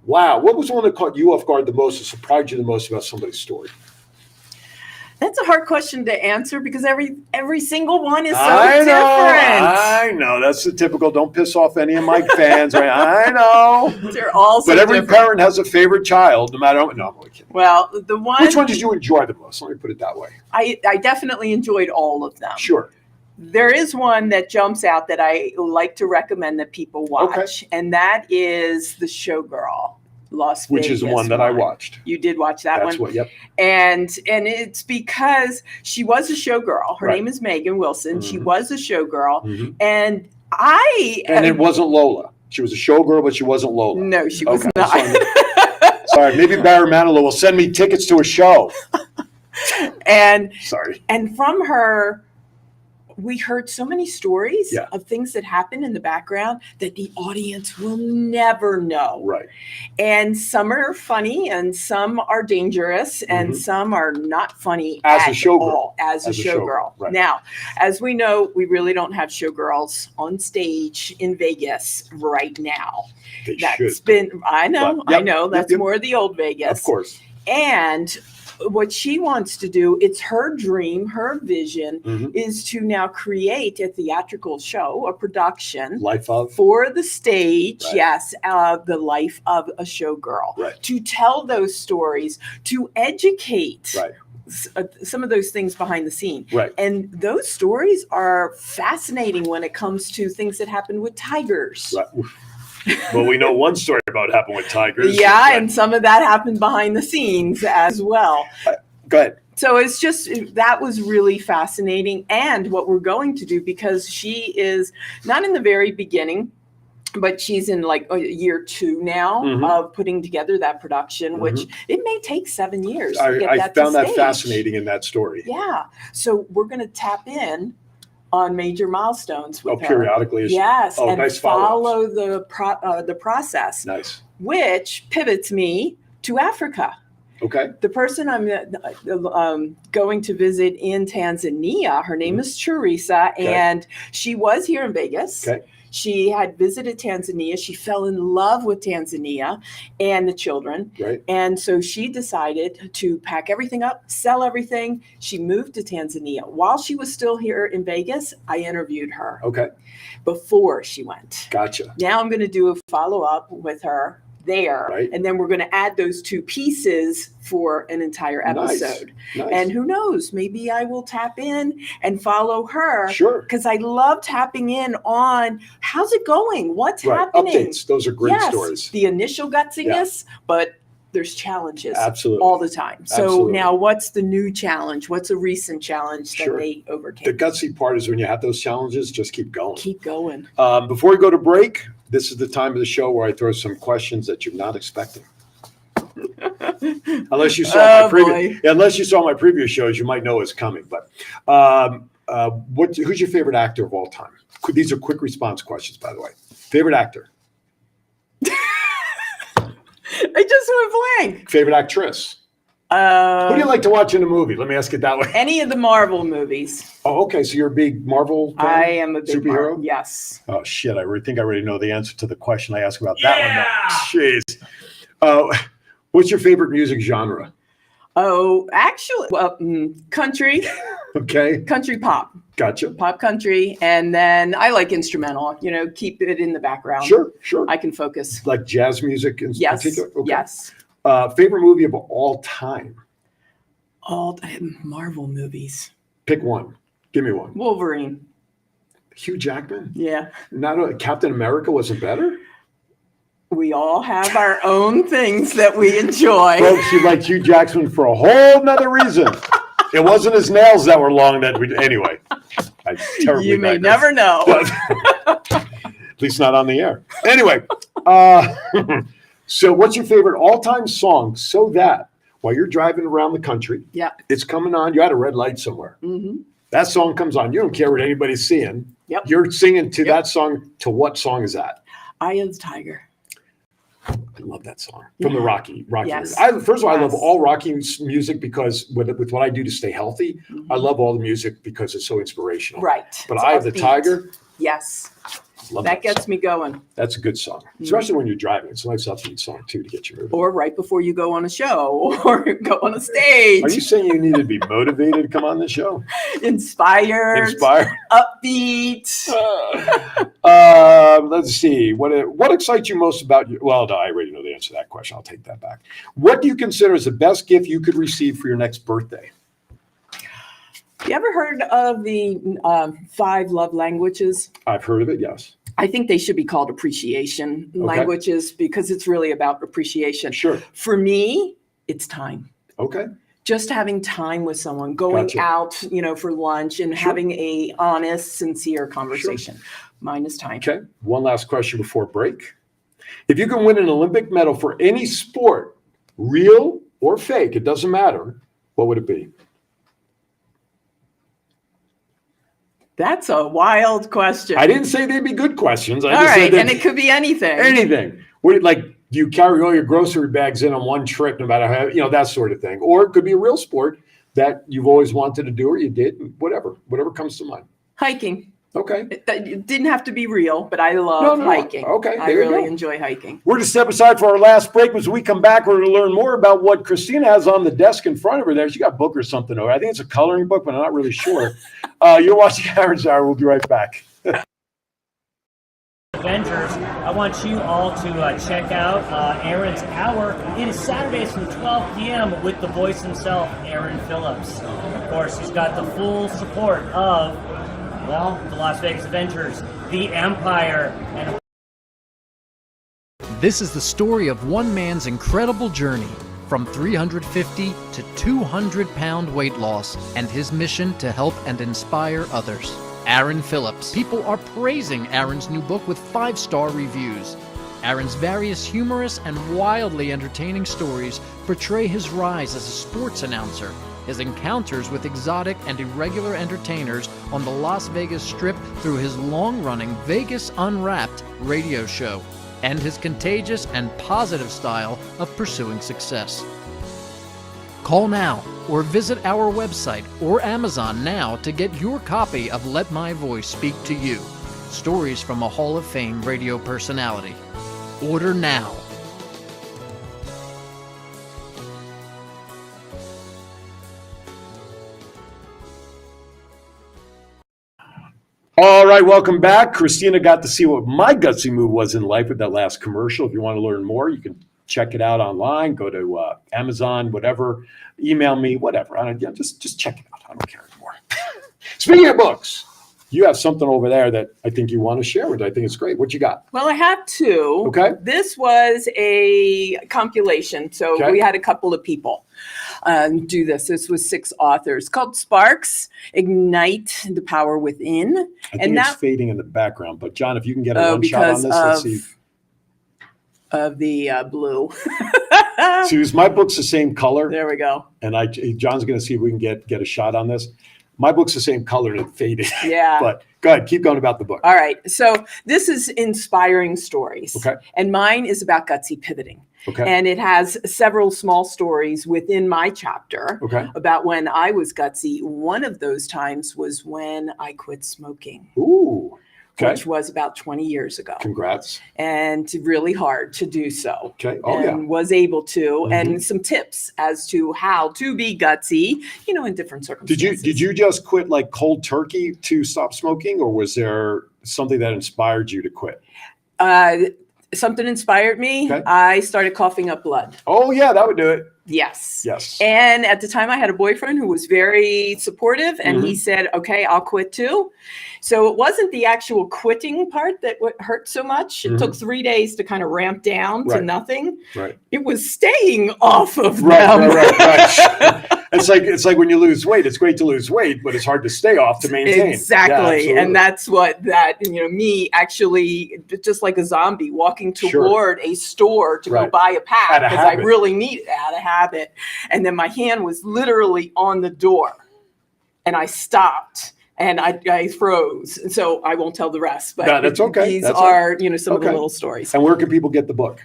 Wow. What was one that caught you off guard the most or surprised you the most about somebody's story? That's a hard question to answer because every single one is so different. I know. That's the typical. Don't piss off any of my fans. Right? I know. They're all so But every different. parent has a favorite child, no matter. No, I'm only kidding. Well, the one. Which one did you enjoy the most? Let me put it that way. I definitely enjoyed all of them. Sure. There is one that jumps out that I like to recommend that people watch, and that is The Showgirl. Las Vegas, which is the one that I watched. You did watch that That's one? what, yep. And it's because she was a showgirl. Her Right. name is Megan Wilson. She Mhm. was a showgirl. Mhm. And And it wasn't Lola. She was a showgirl, but she wasn't Lola. No, she was Okay, not. Sorry, maybe Barry Manilow will send me tickets to a show. And Sorry. And from her, we heard so many stories Yeah. of things that happen in the background that the audience will never know. Right. And some are funny and some are dangerous and Mhm. some are not funny As a at showgirl. all, as a showgirl. Right. Now, as we know, we really don't have showgirls on stage in Vegas right now. They That's should. been, I know, But, yep, I know, yep, that's yep. more of the old Vegas. Of course. And what she wants to do, it's her dream, her vision, Mhm. is to now create a theatrical show, a production Life of. for the stage, Right. yes, the life of a showgirl, Right. to tell those stories, to educate Right. some of those things behind the scene. Right. And those stories are fascinating when it comes to things that happen with tigers. Right. Well, we know one story about what happened with tigers. Yeah, Right. and some of that happened behind the scenes as well. Go ahead. So it's just, that was really fascinating. And what we're going to do, because she is not in the very beginning, but she's in like year 2 now Mhm. of putting together that production, which it may take 7 years to get I that found to that stage. fascinating in that story. Yeah. So we're going to tap in on major milestones with her. Periodically. Yes, Oh, and nice follow the process, Nice. which pivots me to Africa. Okay. The person I'm going to visit in Tanzania, her name is Teresa, Okay. and she was here in Vegas. Okay. She had visited Tanzania. She fell in love with Tanzania and the children. Right. And so she decided to pack everything up, sell everything. She moved to Tanzania. While she was still here in Vegas, I interviewed her Okay. before she went. Gotcha. Now I'm going to do a follow-up with her there. Right. And then we're going to add those 2 pieces for an entire Nice. episode. Nice. And who knows, maybe I will tap in and follow her. Sure. Because I love tapping in on how's it going? What's Right. happening? Updates. Those are great Yes, stories. the initial gutsiness, but there's challenges Absolutely. all the time. So Absolutely. now what's the new challenge? What's a recent challenge that Sure. they The overcame? gutsy part is when you have those challenges, just keep going. Keep going. Before we go to break, this is the time of the show where I throw some questions that you're not expecting. Unless you saw unless you saw my previous shows, you might know it's coming. But who's your favorite actor of all time? These are quick response questions, by the way. Favorite actor? I just went blank. Favorite actress? Who do you like to watch in a movie? Let me ask it that way. Any of the Marvel movies. Oh, okay. So you're a big Marvel fan? I am a big superhero? Marvel. Yes. Oh, shit. I think I already know the answer to the question I asked about that one. Though. Jeez. What's your favorite music genre? Oh, actually, well, country, Okay. country pop, Gotcha. pop country. And then I like instrumental, keep it in the background. Sure. I can focus. Like jazz music in Yes. particular? Okay. Yes. Favorite movie of all time? All Marvel movies. Pick one. Give me one. Wolverine. Hugh Jackman? Yeah. Captain America wasn't better? We all have our own things that we enjoy. Folks, you like Hugh Jackman for a whole nother reason. It wasn't his nails that were long that we, anyway. I terribly You may digress. never know. At least not on the air. Anyway, so what's your favorite all-time song so that while you're driving around the country, Yeah. it's coming on, you're at a red light somewhere. Mm-hmm. That song comes on. You don't care what anybody's seeing. Yep. You're singing to that song. To what song is that? Eye of the Tiger. I love that song from the Rocky. Yes. First of all, I love Yes. all Rocky music because with what I do to stay healthy, I love all the music because it's so inspirational. Right. But It's Eye of the upbeat. Tiger, Yes. Love That gets song. me going. That's a good song, especially when you're driving. It's a nice upbeat song too to get you moving. Or right before you go on a show or go on a stage. Are you saying you need to be motivated to come on the show? Inspired, upbeat. Let's see. What excites you most about you? Well, no, I already know the answer to that question. I'll take that back. What do you consider as the best gift you could receive for your next birthday? You ever heard of the 5 love languages? I've heard of it, yes. I think they should be called appreciation languages because it's really about appreciation. Sure. For me, it's time. Okay. Just having time with someone, going out, for lunch and having a honest, sincere conversation. Sure. Mine is time. Okay. One last question before break. If you can win an Olympic medal for any sport, real or fake, it doesn't matter, what would it be? That's a wild question. I didn't say they'd be good questions. All right, and it could be anything. Anything. Do you carry all your grocery bags in on one trip, no matter how, that sort of thing? Or it could be a real sport that you've always wanted to do or you did, whatever comes to mind. Hiking. Okay. It didn't have to be real, but I love hiking. Okay. I really enjoy hiking. We're to step aside for our last break. As we come back, we're going to learn more about what Christina has on the desk in front of her there. She got a book or something over. I think it's a coloring book, but I'm not really sure. You're watching Aaron's Hour. We'll be right back. Avengers, I want you all to check out Aaron's Hour. It is Saturdays from 12 p.m. with the voice himself, Aaron Phillips. Of course, he's got the full support of the Las Vegas Avengers, the Empire, and this is the story of one man's incredible journey from 350 to 200-pound weight loss and his mission to help and inspire others. Aaron Phillips. People are praising Aaron's new book with 5-star reviews. Aaron's various humorous and wildly entertaining stories portray his rise as a sports announcer, his encounters with exotic and irregular entertainers on the Las Vegas Strip through his long-running Vegas Unwrapped radio show, and his contagious and positive style of pursuing success. Call now or visit our website or Amazon now to get your copy of Let My Voice Speak to You, stories from a Hall of Fame radio personality. Order now. All right, welcome back. Christina got to see what my gutsy move was in life with that last commercial. If you want to learn more, you can check it out online. Go to Amazon, whatever. Email me, whatever. Just check it out. I don't care anymore. Speaking of books, you have something over there that I think you want to share with. I think it's great. What you got? Well, I have 2. Okay. This was a compilation, so we had a couple of people do this. This was 6 authors called Sparks, Ignite the Power Within. I think it's fading in the background, but John, if you can get a one shot on this, let's see. Of the blue. See, my book's the same color. There we go. And John's going to see if we can get a shot on this. My book's the same color and it faded. Yeah. But go ahead, keep going about the book. All right. So this is inspiring stories. Okay. And mine is about gutsy pivoting. Okay. And it has several small stories within my chapter about when I was gutsy. One of those times was when I quit smoking. Ooh. Okay. Which was about 20 years ago. Congrats. And really hard to do so. Okay. Was able to. And some tips as to how to be gutsy, in different circumstances. Did you just quit like cold turkey to stop smoking, or was there something that inspired you to quit? Something inspired me. Okay. I started coughing up blood. Oh yeah, that would do it. Yes. Yes. And at the time I had a boyfriend who was very supportive and he said, okay, I'll quit too. So it wasn't the actual quitting part that hurt so much. It took 3 days to kind of ramp down to nothing. Right. It was staying off of them. Right. It's like when you lose weight. It's great to lose weight, but it's hard to stay off to maintain. Exactly. Yeah, and that's what me actually just like a zombie walking toward a store to go buy a pack because I really needed it out of habit. And then my hand was literally on the door and I stopped. And I froze. And so I won't tell the rest. But that's okay. These are, some of the little stories. And where can people get the book?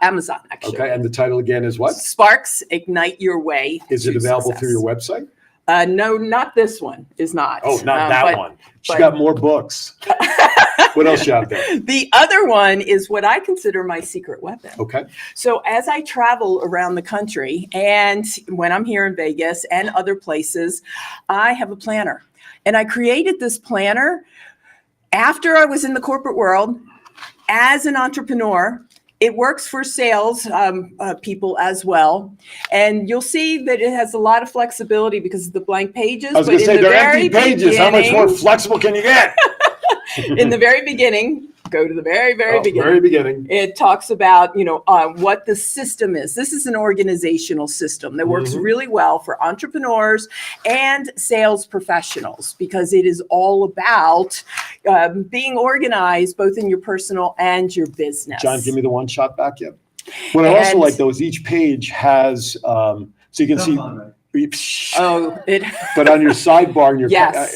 Amazon, actually. Okay. And the title again is what? Sparks, Ignite Your Way. Is it available through your website? No, not this one. Is not. Oh, not that one. She's got more books. What else you have there? The other one is what I consider my secret weapon. Okay. So as I travel around the country and when I'm here in Vegas and other places, I have a planner. And I created this planner after I was in the corporate world as an entrepreneur. It works for sales people as well. And you'll see that it has a lot of flexibility because of the blank pages. I was going to say, they're empty pages. How much more flexible can you get? In the very beginning, go to the very beginning. Very beginning. It talks about, what the system is. This is an organizational system that works really well for entrepreneurs and sales professionals because it is all about being organized both in your personal and your business. John, give me the one shot back yet. What I also like though is each page has, so you can see. But on your sidebar and you have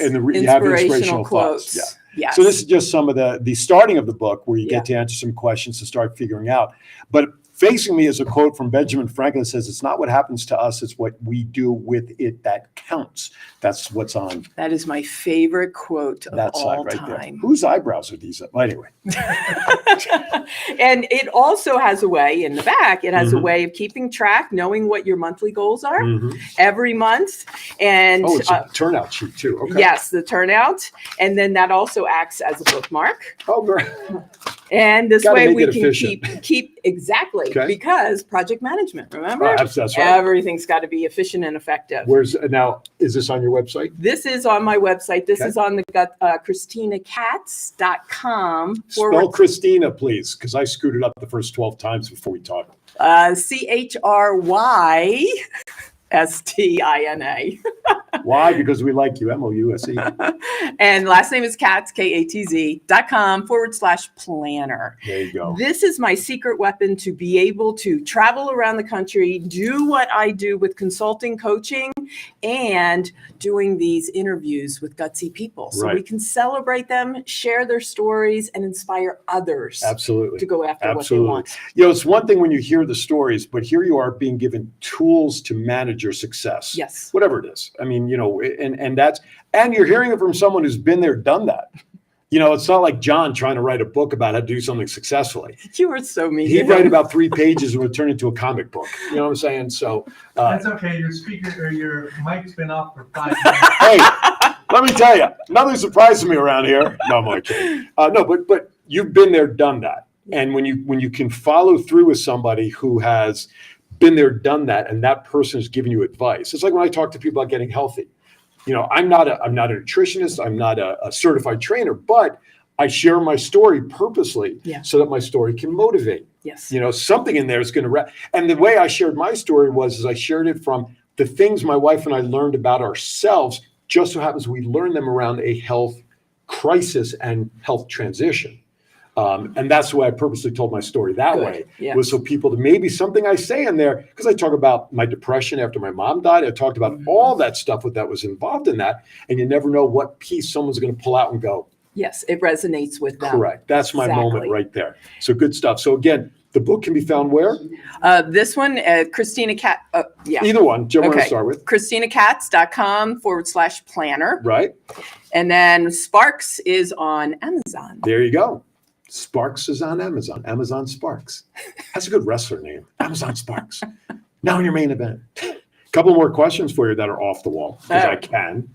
inspirational quotes. Yeah. Yes. So this is just some of the starting of the book where you get to answer some questions to start figuring out. But facing me is a quote from Benjamin Franklin that says, "It's not what happens to us, it's what we do with it that counts." That's what's on that is my favorite quote of that all side right time. there. Whose eyebrows are these? Well, anyway. And it also has a way in the back. It has a way of keeping track, knowing what your monthly goals are every month. And it's a turnout sheet too. Okay. Yes, the turnout. And then that also acts as a bookmark. Oh, great. And this way we can keep exactly because project management, remember? That's right. Everything's got to be efficient and effective. Now, is this on your website? This is on my website. This is on the ChristinaKatz.com. Spell Christina, please, because I screwed it up the first 12 times before we talked. ChrysTina. Why? Because we like you, M-O-U-S-E. And last name is Katz, KATZ.com/planner. There you go. This is my secret weapon to be able to travel around the country, do what I do with consulting, coaching, and doing these interviews with gutsy people. So we can celebrate them, share their stories, and inspire others to go after what they want. It's one thing when you hear the stories, but here you are being given tools to manage your success. Yes. Whatever it is. I mean, and you're hearing it from someone who's been there, done that. It's not like John trying to write a book about how to do something successfully. You were so mean. He'd write about 3 pages and would turn into a comic book. You know what I'm saying? So that's okay. Your speaker or your mic's been off for 5 minutes. Hey, let me tell you, nothing surprises me around here. No, I'm only kidding. No, but you've been there, done that. And when you can follow through with somebody who has been there, done that, and that person is giving you advice. It's like when I talk to people about getting healthy. I'm not a nutritionist. I'm not a certified trainer, but I share my story purposely so that my story can motivate. Yes. Something in there is going to, and the way I shared my story was I shared it from the things my wife and I learned about ourselves. Just so happens we learned them around a health crisis and health transition. And that's why I purposely told my story that way, was so people, maybe something I say in there, because I talk about my depression after my mom died. I talked about all that stuff that was involved in that. And you never know what piece someone's going to pull out and go. Yes, it resonates with them. Correct. That's my moment right there. So good stuff. So again, the book can be found where? This one, Christina Katz. Either one. Jim, we're going to start with. ChristinaKatz.com/planner. Right. And then Sparks is on Amazon. There you go. Sparks is on Amazon. Amazon Sparks. That's a good wrestler name. Amazon Sparks. Now in your main event. A couple more questions for you that are off the wall, because I can.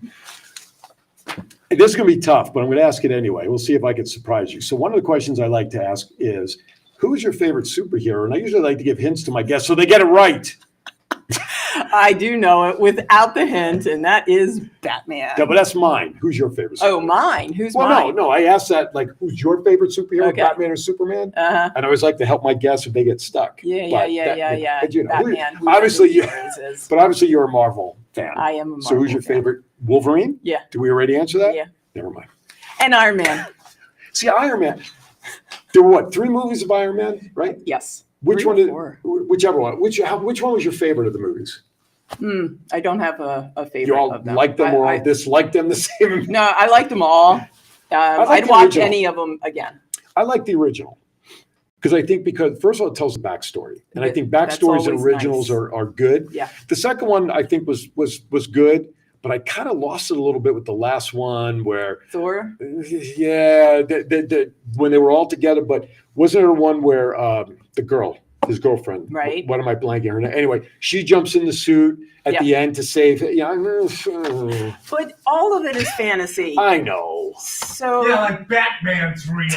And this is going to be tough, but I'm going to ask it anyway. We'll see if I can surprise you. So one of the questions I like to ask is, who is your favorite superhero? And I usually like to give hints to my guests so they get it right. I do know it without the hint, and that is Batman. Yeah, but that's mine. Who's your favorite superhero? Oh, mine? Who's mine? No. I asked that, like, who's your favorite superhero, Batman or Superman? And I always like to help my guests if they get stuck. Yeah. Batman. Obviously, you're a Marvel fan. I am a Marvel So who's your favorite? Wolverine? Yeah. Did we already answer that? Yeah. Never mind. And Iron Man. See, Iron Man. There were 3 movies of Iron Man, right? Yes. Whichever one. Which one was your favorite of the movies? I don't have a favorite. You all of them. like them or dislike them the same? No, I like them all. I'd watch any of them again. I like the original because first of all, it tells the backstory, and I think backstories and originals are good. Yeah. The second one I think was good, but I kind of lost it a little bit with the last one where Thor? Yeah, when they were all together, but wasn't there one where the girl, his girlfriend, Right. What am I blanking her name? Anyway, she jumps in the suit at the end to save. But all of it is fantasy. I know. So Yeah, like Batman's real.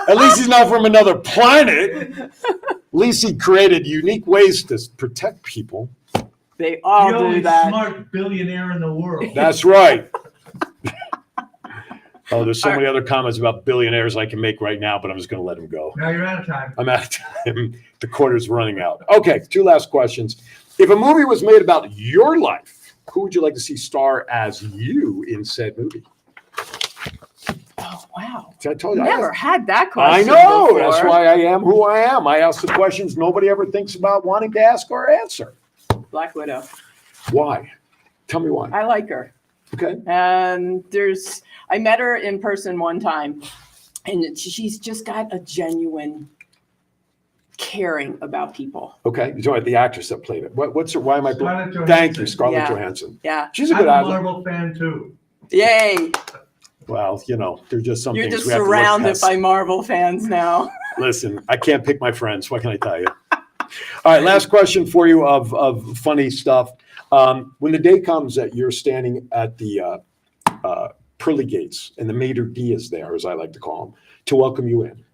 At least he's not from another planet. At least he created unique ways to protect people. they all The do only that. smart billionaire in the world. That's right. Oh, there's so many other comments about billionaires I can make right now, but I'm just going to let them go. Now you're out of time. I'm out of time. The quarter's running out. Okay, 2 last questions. If a movie was made about your life, who would you like to see star as you in said movie? Oh, wow. See, I told you. Never had that I question know. before. That's why I am who I am. I ask the questions nobody ever thinks about wanting to ask or answer. Black Widow. Why? Tell me why. I like her. Okay. And I met her in person one time, and she's just got a genuine caring about people. Okay. You're talking about the actress that played it. What's her? Why am I? Scarlett Johansson. Thank you, Scarlett Yeah. Johansson. Yeah. She's a I'm good a actress. Marvel fan too. Yay. Well, there's just some You're things just we have to look surrounded past. by Marvel fans now. Listen, I can't pick my friends. What can I tell you? All right, last question for you of funny stuff. When the day comes that you're standing at the pearly gates and the maitre d' is there, as I like to call them, to welcome you in,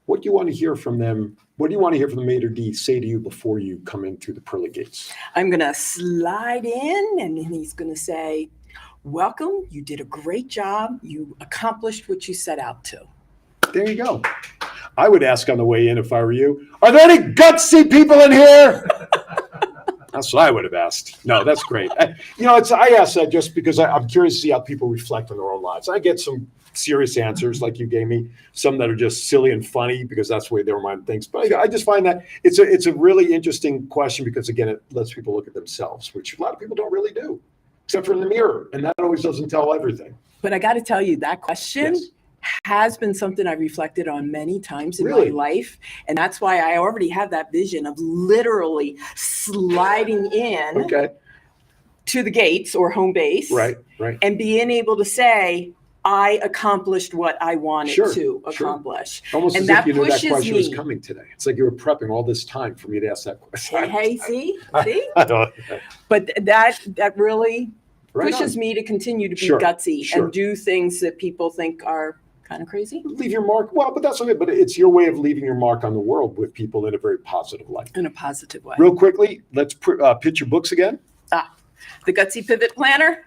what do you want to hear from them? What do you want to hear from the maitre d' say to you before you come in through the pearly gates? I'm going to slide in, and then he's going to say, welcome. You did a great job. You accomplished what you set out to. There you go. I would ask on the way in if I were you, are there any gutsy people in here? That's what I would have asked. No, that's great. I asked that just because I'm curious to see how people reflect on their own lives. I get some serious answers like you gave me, some that are just silly and funny because that's the way their mind thinks. But I just find that it's a really interesting question because, again, it lets people look at themselves, which a lot of people don't really do, except for in the mirror. And that always doesn't tell everything. But I got to tell you, that question has been something I've reflected on many times in my life. And that's why I already have that vision of literally sliding in to the gates or home base. Right. And being able to say, I accomplished what I wanted to accomplish. Almost and as that if you knew that pushes question was me. coming today. It's like you were prepping all this time for me to ask that question. Hey, see? I But that really Right pushes on. me to continue to be Sure, gutsy sure. and do things that people think are kind of crazy. Leave your mark. Well, but that's okay. But it's your way of leaving your mark on the world with people in a very positive light. In a positive way. Real quickly, let's pitch your books again. The Gutsy Pivot Planner.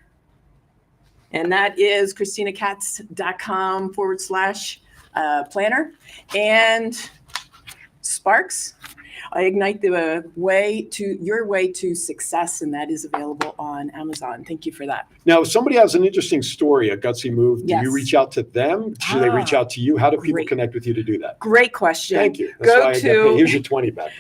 And that is ChristinaKatz.com/planner. And Sparks. I ignite your way to success, and that is available on Amazon. Thank you for that. Now, if somebody has an interesting story, a gutsy move, do you reach out to them? Should they reach out to you? How do people connect with you to do that? Great question. Thank you. That's why I get paid. Here's your 20 back.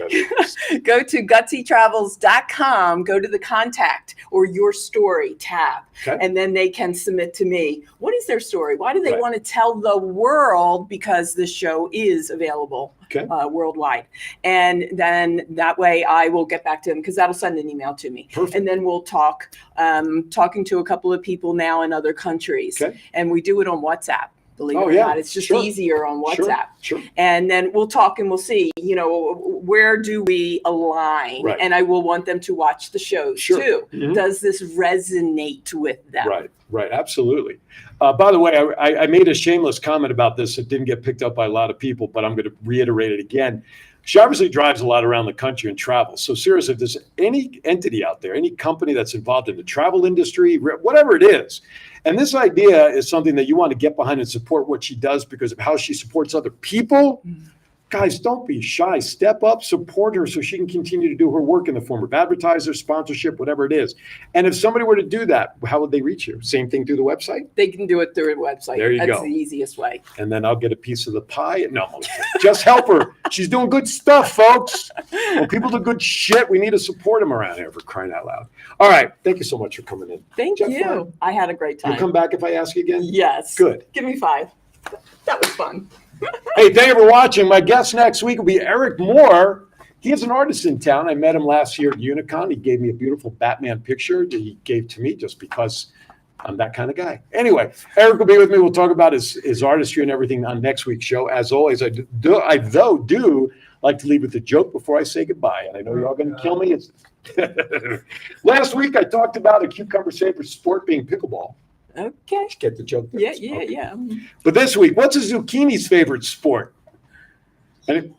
Go to gutsy.travels.com, go to the contact or your story tab, and then they can submit to me. What is their story? Why do they want to tell the world? Because this show is available worldwide. And then that way I will get back to them because that'll send an email to me. Perfect. And then we'll talk, talking to a couple of people now in other countries. And we do it on WhatsApp. Believe it or not, it's just easier on WhatsApp. Sure. And then we'll talk and we'll see, where do we align? Right. And I will want them to watch the shows too. Mhm. Does this resonate with them? Right. Absolutely. By the way, I made a shameless comment about this. It didn't get picked up by a lot of people, but I'm going to reiterate it again. She obviously drives a lot around the country and travels. So seriously, if there's any entity out there, any company that's involved in the travel industry, whatever it is, and this idea is something that you want to get behind and support what she does because of how she supports other people, guys, don't be shy. Step up, support her so she can continue to do her work in the form of advertiser, sponsorship, whatever it is. And if somebody were to do that, how would they reach you? Same thing through the website? They can do it through a website. There you That's go. the easiest way. And then I'll get a piece of the pie. No, I'm only kidding. Just help her. She's doing good stuff, folks. When people do good shit, we need to support them around here, for crying out loud. All right. Thank you so much for coming in. Thank you. I had a great time. You'll come back if I ask you again? Yes. Good. Give me 5. That was fun. Hey, thank you for watching. My guest next week will be Eric Moore. He is an artist in town. I met him last year at Unicon. He gave me a beautiful Batman picture that he gave to me just because I'm that kind of guy. Anyway, Eric will be with me. We'll talk about his artistry and everything on next week's show. As always, I do like to leave with a joke before I say goodbye. And I know you're all going to kill me. Last week, I talked about a cucumber's favorite sport being pickleball. Okay. Get the joke there? Yeah. But this week, what's a zucchini's favorite sport? Say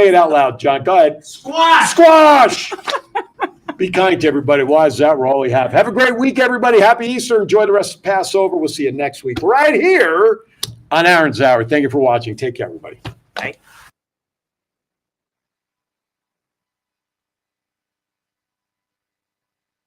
it out loud, John. Go ahead. Squash! Be kind to everybody. Why is that? We're all we have. Have a great week, everybody. Happy Easter. Enjoy the rest of Passover. We'll see you next week right here on Aaron's Hour. Thank you for watching. Take care, everybody. Bye.